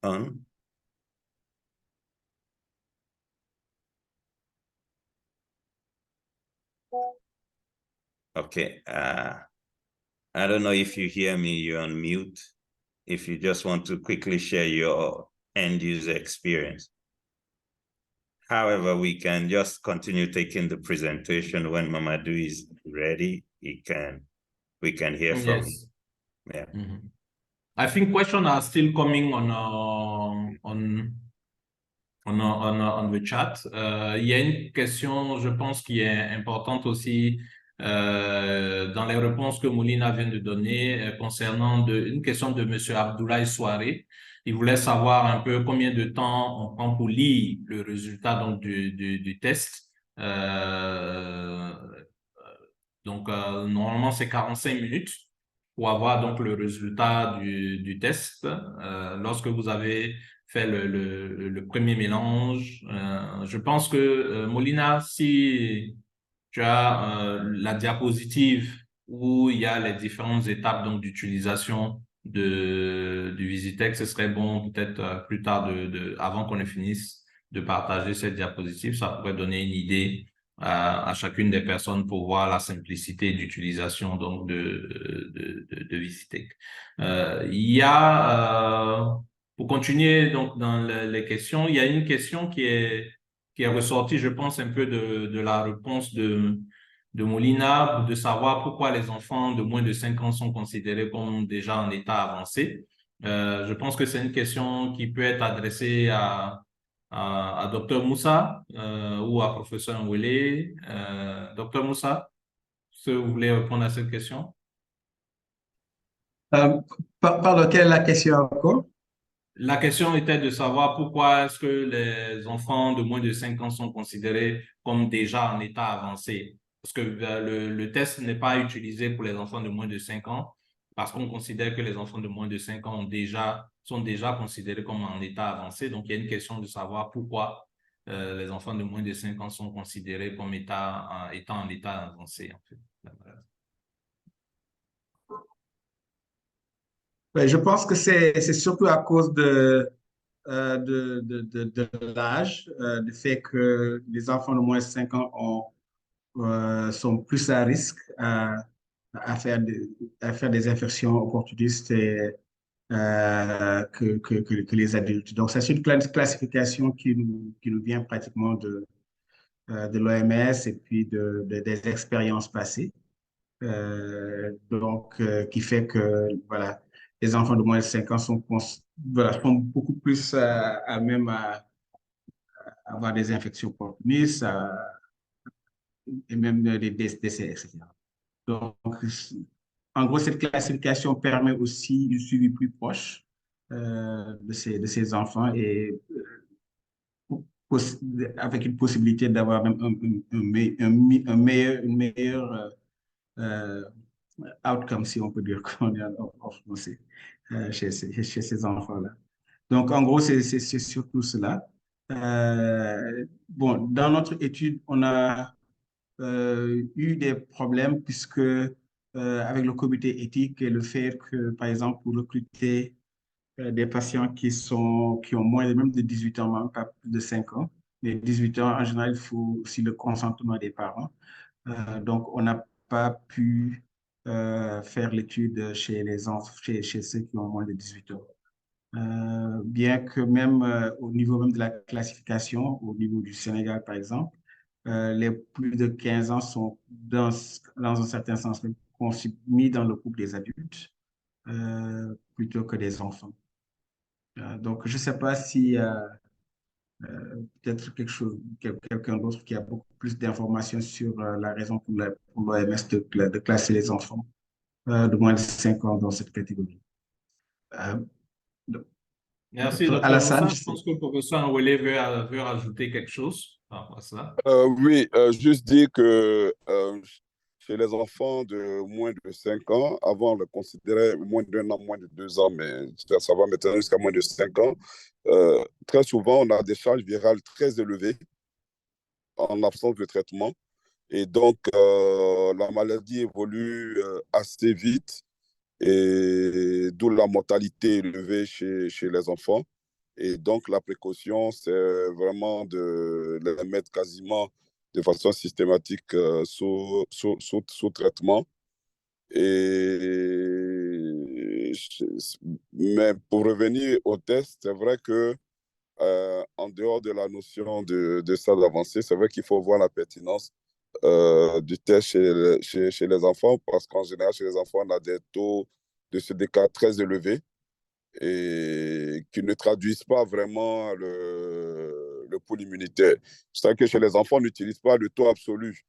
on? Okay. I don't know if you hear me, you're on mute. If you just want to quickly share your end user experience. However, we can just continue taking the presentation. When Mamadou is ready, we can hear from him. Yeah. Mm-hmm. I think questions are still coming on the chat. Il y a une question, je pense, qui est importante aussi dans les réponses que Molina vient de donner concernant une question de M. Abdoulaye Souaré. Il voulait savoir un peu combien de temps on prend pour lire le résultat donc, du test. Normalement, c'est 45 minutes pour avoir donc le résultat du test. Lorsque vous avez fait le premier mélange, je pense que Molina, si tu as la diapositive où il y a les différentes étapes donc d'utilisation du Visitec, ce serait bon peut-être plus tard avant qu'on ne finisse de partager cette diapositive, ça pourrait donner une idée à chacune des personnes pour voir la simplicité d'utilisation donc de Visitec. Il y a pour continuer donc dans les questions, il y a une question qui est ressortie, je pense, un peu de la réponse de Molina, de savoir pourquoi les enfants de moins de 5 ans sont considérés comme déjà en état avancé. Je pense que c'est une question qui peut être adressée à Dr Moussa ou à Professeur Nwele. Dr Moussa, est-ce que vous voulez répondre à cette question? Par lequel la question encore? La question était de savoir pourquoi est-ce que les enfants de moins de 5 ans sont considérés comme déjà en état avancé. Parce que le test n'est pas utilisé pour les enfants de moins de 5 ans parce qu'on considère que les enfants de moins de 5 ans sont déjà considérés comme en état avancé. Donc, il y a une question de savoir pourquoi les enfants de moins de 5 ans sont considérés comme étant en état avancé. En fait. Je pense que c'est surtout à cause de l'âge, du fait que les enfants de moins de 5 ans sont plus à risque à faire des infections opportunistes que les adultes. Donc, c'est une classification qui nous vient pratiquement de l'OMS et puis des expériences passées. Qui fait que voilà, les enfants de moins de 5 ans sont, voilà, sont beaucoup plus à même à avoir des infections opportunistes et même des décès, etc. Donc, en gros, cette classification permet aussi un suivi plus proche de ces enfants et avec une possibilité d'avoir même une meilleure outcome, si on peut dire, qu'on est en français, chez ces enfants-là. Donc, en gros, c'est surtout cela. Bon, dans notre étude, on a eu des problèmes puisque avec le comité éthique et le fait que, par exemple, pour recruter des patients qui ont moins même de 18 ans, même pas plus de 5 ans, mais 18 ans, en général, il faut aussi le consentement des parents. Donc, on n'a pas pu faire l'étude chez les enfants, chez ceux qui ont moins de 18 ans. Bien que même au niveau même de la classification, au niveau du Sénégal, par exemple, les plus de 15 ans sont, dans un certain sens, même mis dans le groupe des adultes plutôt que des enfants. Donc, je ne sais pas si peut-être quelqu'un d'autre qui a beaucoup plus d'informations sur la raison pour l'OMS de classer les enfants de moins de 5 ans dans cette catégorie. Merci, Dr. Alassane, Moussa. Je pense que le professeur Nwele veut rajouter quelque chose par rapport à cela. Oui, juste dire que chez les enfants de moins de 5 ans, avant on le considérait moins d'1 an, moins de 2 ans, mais ça va maintenant jusqu'à moins de 5 ans. Très souvent, on a des charges virales très élevées en absence de traitement. Et donc, la maladie évolue assez vite, et d'où la mortalité élevée chez les enfants. Et donc, la précaution, c'est vraiment de les mettre quasiment de façon systématique sous traitement. Mais pour revenir au test, c'est vrai que en dehors de la notion de stade avancé, c'est vrai qu'il faut voir la pertinence du test chez les enfants, parce qu'en général, chez les enfants, on a des taux de CDK très élevés et qui ne traduisent pas vraiment le pool immunitaire. C'est vrai que chez les enfants, on n'utilise pas le taux absolu.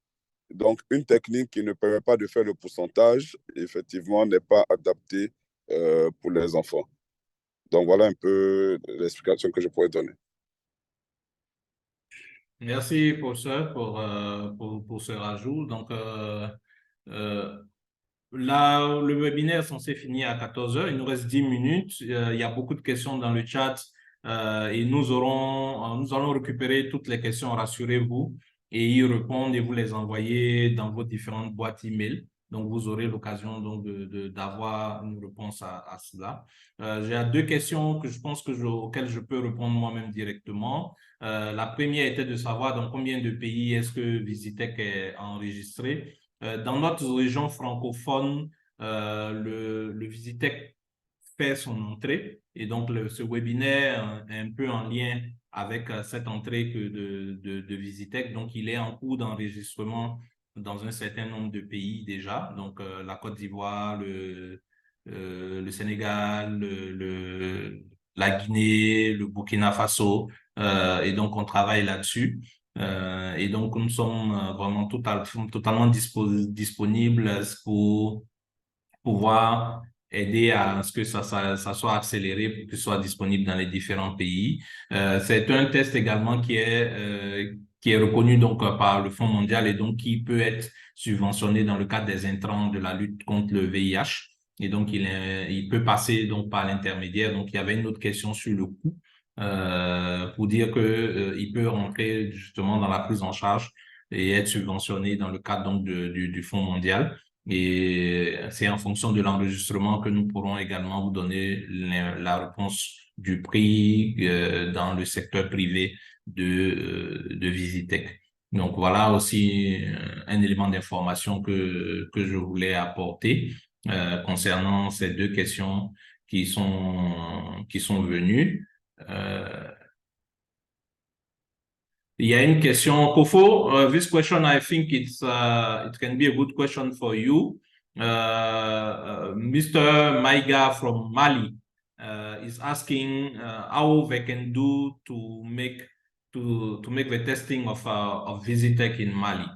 Donc, une technique qui ne permet pas de faire le pourcentage, effectivement, n'est pas adaptée pour les enfants. Donc, voilà un peu l'explication que je pourrais donner. Merci, professeur, pour ce rajout. Donc, là, le webinaire est censé finir à 14 h. Il nous reste 10 minutes. Il y a beaucoup de questions dans le chat et nous allons récupérer toutes les questions, rassurez-vous, et y répondre et vous les envoyer dans vos différentes boîtes email. Donc, vous aurez l'occasion d'avoir une réponse à cela. J'ai 2 questions que je pense auxquelles je peux répondre moi-même directement. La première était de savoir dans combien de pays est-ce que Visitech est enregistré. Dans notre région francophone, le Visitech fait son entrée et donc ce webinaire est un peu en lien avec cette entrée de Visitech. Donc, il est en cours d'enregistrement dans un certain nombre de pays déjà. Donc, la Côte d'Ivoire, le Sénégal, la Guinée, le Burkina Faso. Et donc, on travaille là-dessus. Et donc, nous sommes vraiment totalement disponibles pour pouvoir aider à ce que ça soit accéléré pour que ce soit disponible dans les différents pays. C'est un test également qui est reconnu donc par le Fonds mondial et donc qui peut être subventionné dans le cadre des intrants de la lutte contre le VIH. Et donc, il peut passer donc par l'intermédiaire. Donc, il y avait une autre question sur le coût. Pour dire que il peut rentrer justement dans la prise en charge et être subventionné dans le cadre donc du Fonds mondial. Et c'est en fonction de l'enregistrement que nous pourrons également vous donner la réponse du prix dans le secteur privé de Visitech. Donc voilà aussi un élément d'information que je voulais apporter concernant ces 2 questions qui sont venues. Il y a une question, Kofo. This question, I think it can be a good question for you. Mr. Maiga from Mali is asking how they can do to make the testing of Visitech in Mali.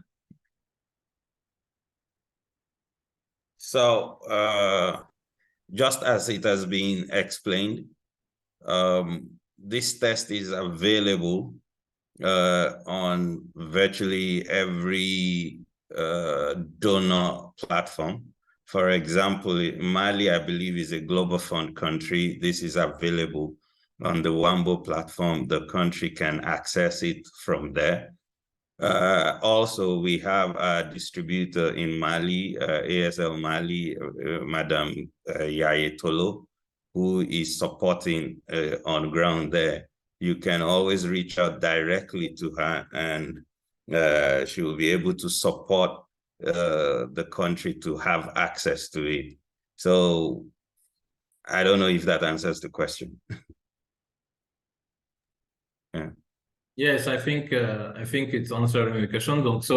So just as it has been explained, this test is available on virtually every donor platform. For example, Mali, I believe, is a Global Fund country. This is available on the Wambo platform. The country can access it from there. Also, we have a distributor in Mali, ASL Mali, Madam Yaye Tolo, who is supporting on ground there. You can always reach out directly to her, and she will be able to support the country to have access to it. So I don't know if that answers the question. Yeah. Yes, I think it's answering the question. Donc,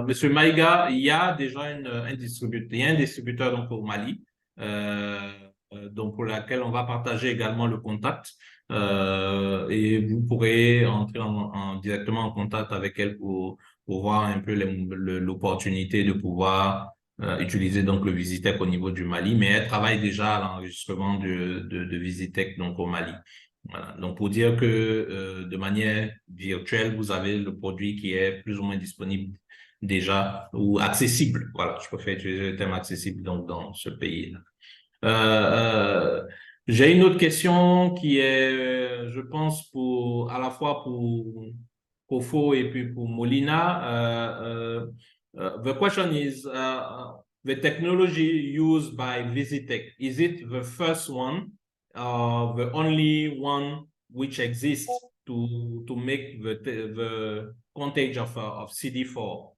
Monsieur Maïga, il y a déjà un distributeur donc au Mali, donc pour laquelle on va partager également le contact, et vous pourrez entrer directement en contact avec elle pour voir un peu l'opportunité de pouvoir utiliser donc le Visitech au niveau du Mali, mais elle travaille déjà à l'enregistrement de Visitech donc au Mali. Voilà. Donc, pour dire que de manière virtuelle, vous avez le produit qui est plus ou moins disponible déjà ou accessible. Voilà, je préfère utiliser le terme accessible donc dans ce pays-là. J'ai une autre question qui est, je pense, à la fois pour Kofo et puis pour Molina. The question is, the technology used by Visitech, is it the first one? The only one which exists to make the contage of CD4?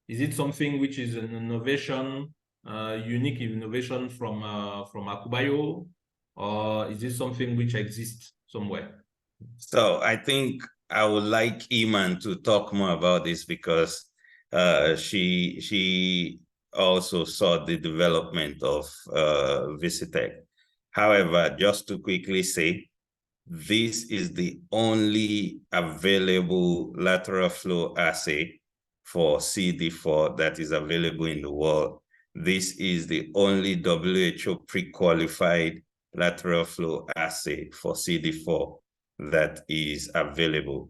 Is it something which is an innovation, unique innovation from Akubayo, or is it something which exists somewhere? So I think I would like Iman to talk more about this, because she also saw the development of Visitech. However, just to quickly say, this is the only available lateral flow assay for CD4 that is available in the world. This is the only WHO pre-qualified lateral flow assay for CD4 that is available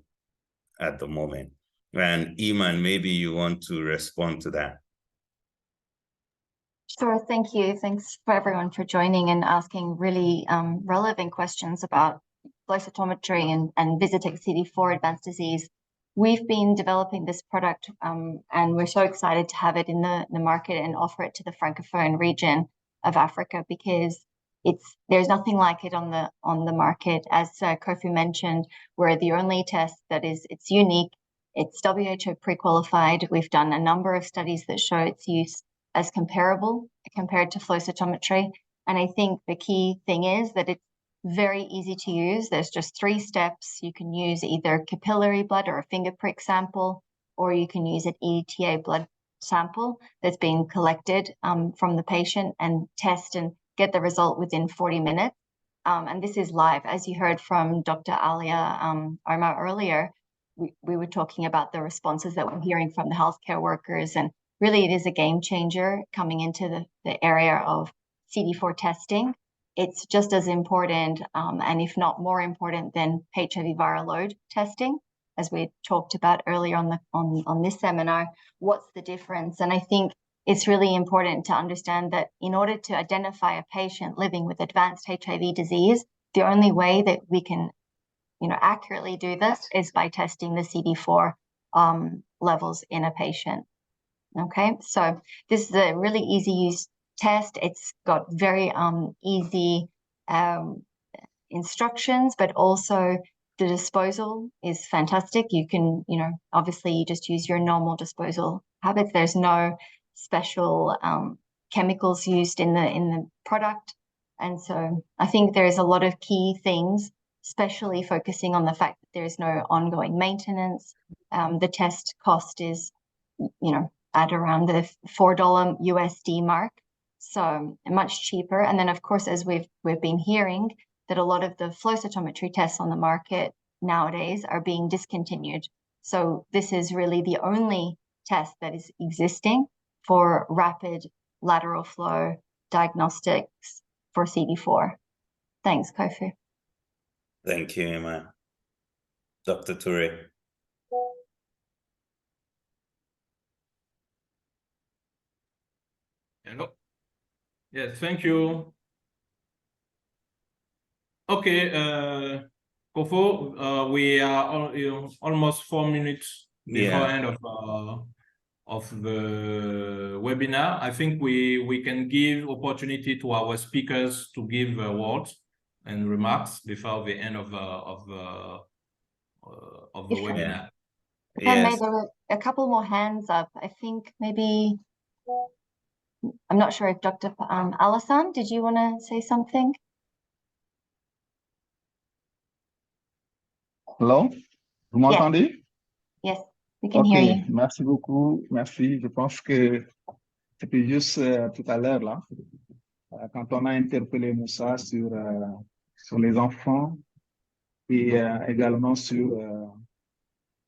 at the moment. And Iman, maybe you want to respond to that. Sure, thank you. Thanks for everyone for joining and asking really relevant questions about flow cytometry and Visitech CD4 advanced disease. We've been developing this product and we're so excited to have it in the market and offer it to the Francophone region of Africa, because there's nothing like it on the market. As Kofi mentioned, we're the only test that it's unique. It's WHO pre-qualified. We've done a number of studies that show its use as compared to flow cytometry. And I think the key thing is that it's very easy to use. There's just 3 steps. You can use either capillary blood or a finger prick sample, or you can use an EDTA blood sample that's been collected from the patient and test and get the result within 40 minutes. And this is live. As you heard from Dr. Alia Omar earlier, we were talking about the responses that we're hearing from the healthcare workers, and really it is a game changer coming into the area of CD4 testing. It's just as important, and if not more important than HIV viral load testing, as we talked about earlier on this seminar. What's the difference? And I think it's really important to understand that in order to identify a patient living with advanced HIV disease, the only way that we can accurately do this is by testing the CD4 levels in a patient. Okay, so this is a really easy use test. It's got very easy instructions, but also the disposal is fantastic. You can, obviously you just use your normal disposal habits. There's no special chemicals used in the product. And so I think there's a lot of key things, especially focusing on the fact There is no ongoing maintenance. The test cost is, at around the $4 USD mark, so much cheaper. And then, of course, as we've been hearing, that a lot of the flow cytometry tests on the market nowadays are being discontinued. So this is really the only test that is existing for rapid lateral flow diagnostics for CD4. Thanks, Kofu. Thank you, Emma. Dr. Toure. Hello. Yes, thank you. Okay, Kofo, we are almost 4 minutes before end of the webinar. I think we can give opportunity to our speakers to give words and remarks before the end of the webinar. If I may, there were a couple more hands up. I think maybe, I'm not sure if Dr. Alassane, did you want to say something? Hello, vous m'entendez? Yes, we can hear you. Merci beaucoup, merci. Je pense que c'était juste tout à l'heure là, quand on a interpellé Moussa sur les enfants et également sur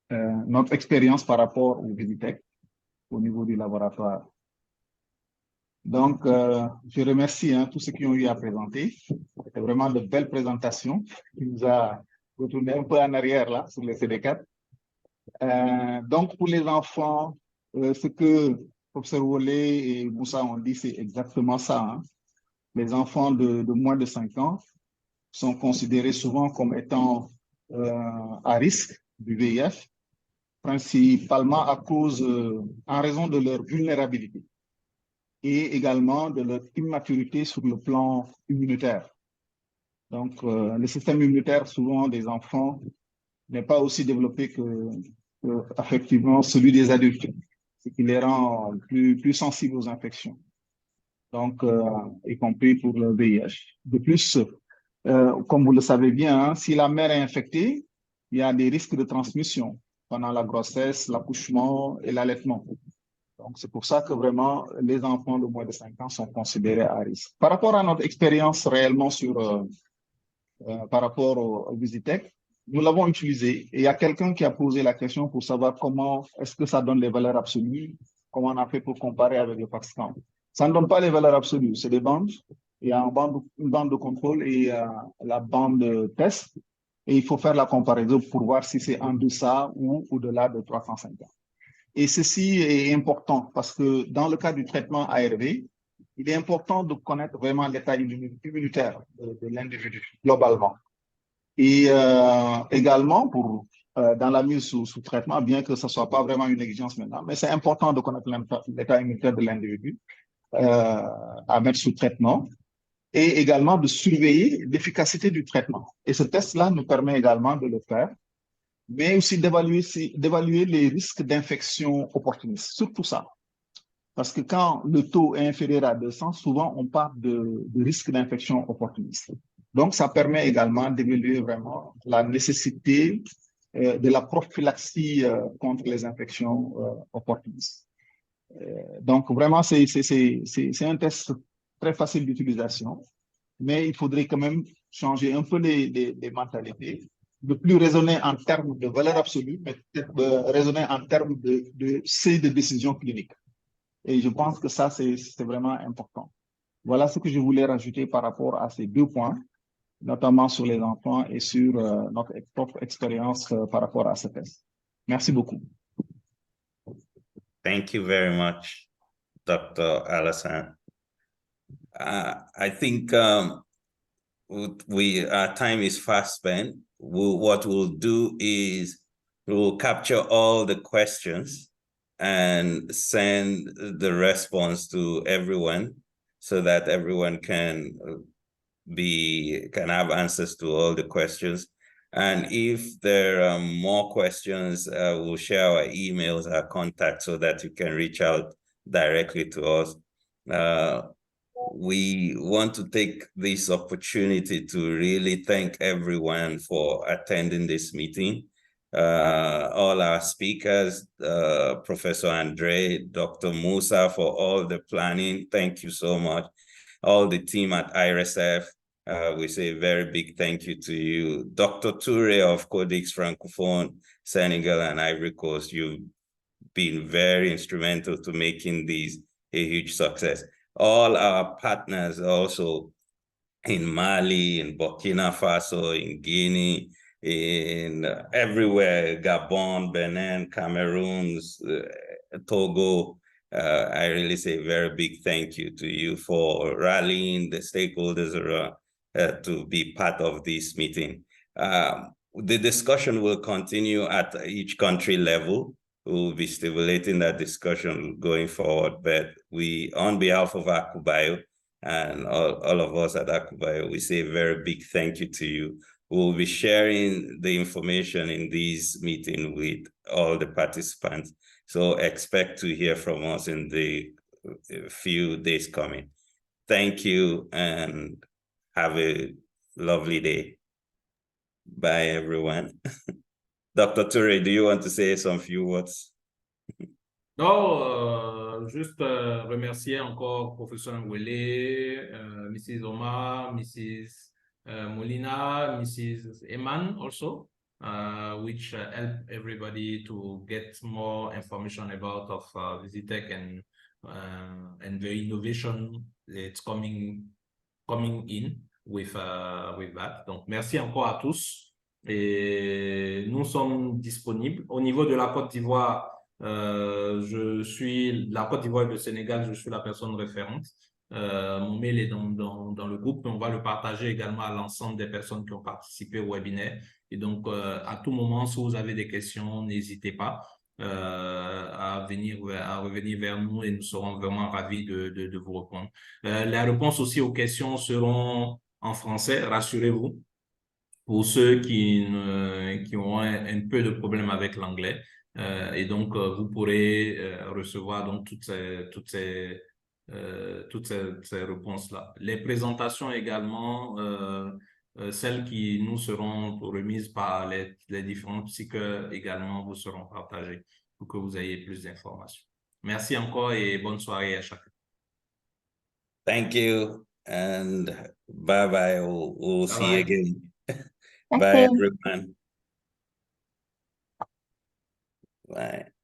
notre expérience par rapport au Visitech au niveau du laboratoire. Donc, je remercie tous ceux qui ont eu à présenter. C'était vraiment de belles présentations qui nous a retourné un peu en arrière là sur les CD4. Donc, pour les enfants, ce que professeur Wolé et Moussa ont dit, c'est exactement ça. Hein. Les enfants de moins de 5 ans sont considérés souvent comme étant à risque du VIH, principalement à cause, en raison de leur vulnérabilité et également de leur immaturité sur le plan immunitaire. Donc, le système immunitaire, souvent des enfants, n'est pas aussi développé que effectivement celui des adultes, ce qui les rend plus sensibles aux infections, donc y compris pour le VIH. De plus, comme vous le savez bien, si la mère est infectée, il y a des risques de transmission pendant la grossesse, l'accouchement et l'allaitement. Donc, c'est pour ça que vraiment, les enfants de moins de 5 ans sont considérés à risque. Par rapport à notre expérience réellement par rapport au Visitech, nous l'avons utilisé et il y a quelqu'un qui a posé la question pour savoir comment est-ce que ça donne les valeurs absolues, comment on a fait pour comparer avec le Pakistan. Ça ne donne pas les valeurs absolues, c'est des bandes. Il y a une bande de contrôle et la bande de test. Et il faut faire la comparaison pour voir si c'est en deçà ou au-delà de 350. Et ceci est important parce que dans le cas du traitement ARV, il est important de connaître vraiment l'état immunitaire de l'individu globalement. Et également pour dans la mise sous traitement, bien que ce ne soit pas vraiment une exigence maintenant, mais c'est important de connaître l'état immunitaire de l'individu à mettre sous traitement et également de surveiller l'efficacité du traitement. Et ce test-là nous permet également de le faire, mais aussi d'évaluer les risques d'infection opportunistes, surtout ça. Parce que quand le taux est inférieur à 200, souvent on parle de risque d'infection opportuniste. Donc, ça permet également d'évaluer vraiment la nécessité de la prophylaxie contre les infections opportunistes. Donc, vraiment, c'est un test très facile d'utilisation, mais il faudrait quand même changer un peu les mentalités, de plus raisonner en termes de valeur absolue, mais peut-être raisonner en termes de seuil de décision clinique. Et je pense que ça, c'est vraiment important. Voilà ce que je voulais rajouter par rapport à ces 2 points, notamment sur les enfants et sur notre propre expérience par rapport à ce test. Merci beaucoup. Thank you very much, Dr. Alassane. I think our time is fast spent. What we'll do is we'll capture all the questions and send the response to everyone so that everyone can have answers to all the questions. And if there are more questions, we'll share our emails, our contacts, so that you can reach out directly to us. we want to take this opportunity to really thank everyone for attending this meeting. All our speakers, Professor Andre, Dr. Musa, for all the planning. Thank you so much. All the team at IRSF, we say a very big thank you to you. Dr. Toure of Codex Francophone, Senegal and Ivory Coast, you've been very instrumental to making these a huge success. All our partners also in Mali, in Burkina Faso, in Guinea, in everywhere, Gabon, Benin, Cameroon, Togo. I really say a very big thank you to you for rallying the stakeholders around to be part of this meeting. The discussion will continue at each country level. We'll be stimulating that discussion going forward, but we, on behalf of Akubio and all of us at Akubio, we say a very big thank you to you. We'll be sharing the information in this meeting with all the participants. So expect to hear from us in the few days coming. Thank you and have a lovely day. Bye, everyone. Dr. Toure, do you want to say some few words? Non, juste remercier encore Professeur Ngwele, Mrs. Omar, Mrs. Molina, Mrs. Eman also, which help everybody to get more information about of Visitech and the innovation that's coming in with that. Donc, merci encore à tous. Et nous sommes disponibles. Au niveau de la Côte d'Ivoire, je suis la Côte d'Ivoire et le Sénégal, je suis la personne référente. Mon mail est dans le groupe, mais on va le partager également à l'ensemble des personnes qui ont participé au webinaire. Et donc, à tout moment, si vous avez des questions, n'hésitez pas à revenir vers nous et nous serons vraiment ravis de vous répondre. Les réponses aussi aux questions seront en français, rassurez-vous. Pour ceux qui ont un peu de problème avec l'anglais. Et donc, vous pourrez recevoir donc toutes ces réponses-là. Les présentations également, celles qui nous seront remises par les différents speakers également vous seront partagées pour que vous ayez plus d'informations. Merci encore et bonne soirée à chacun. Thank you and bye-bye. We'll see you again. Thank Bye, you. everyone. Bye.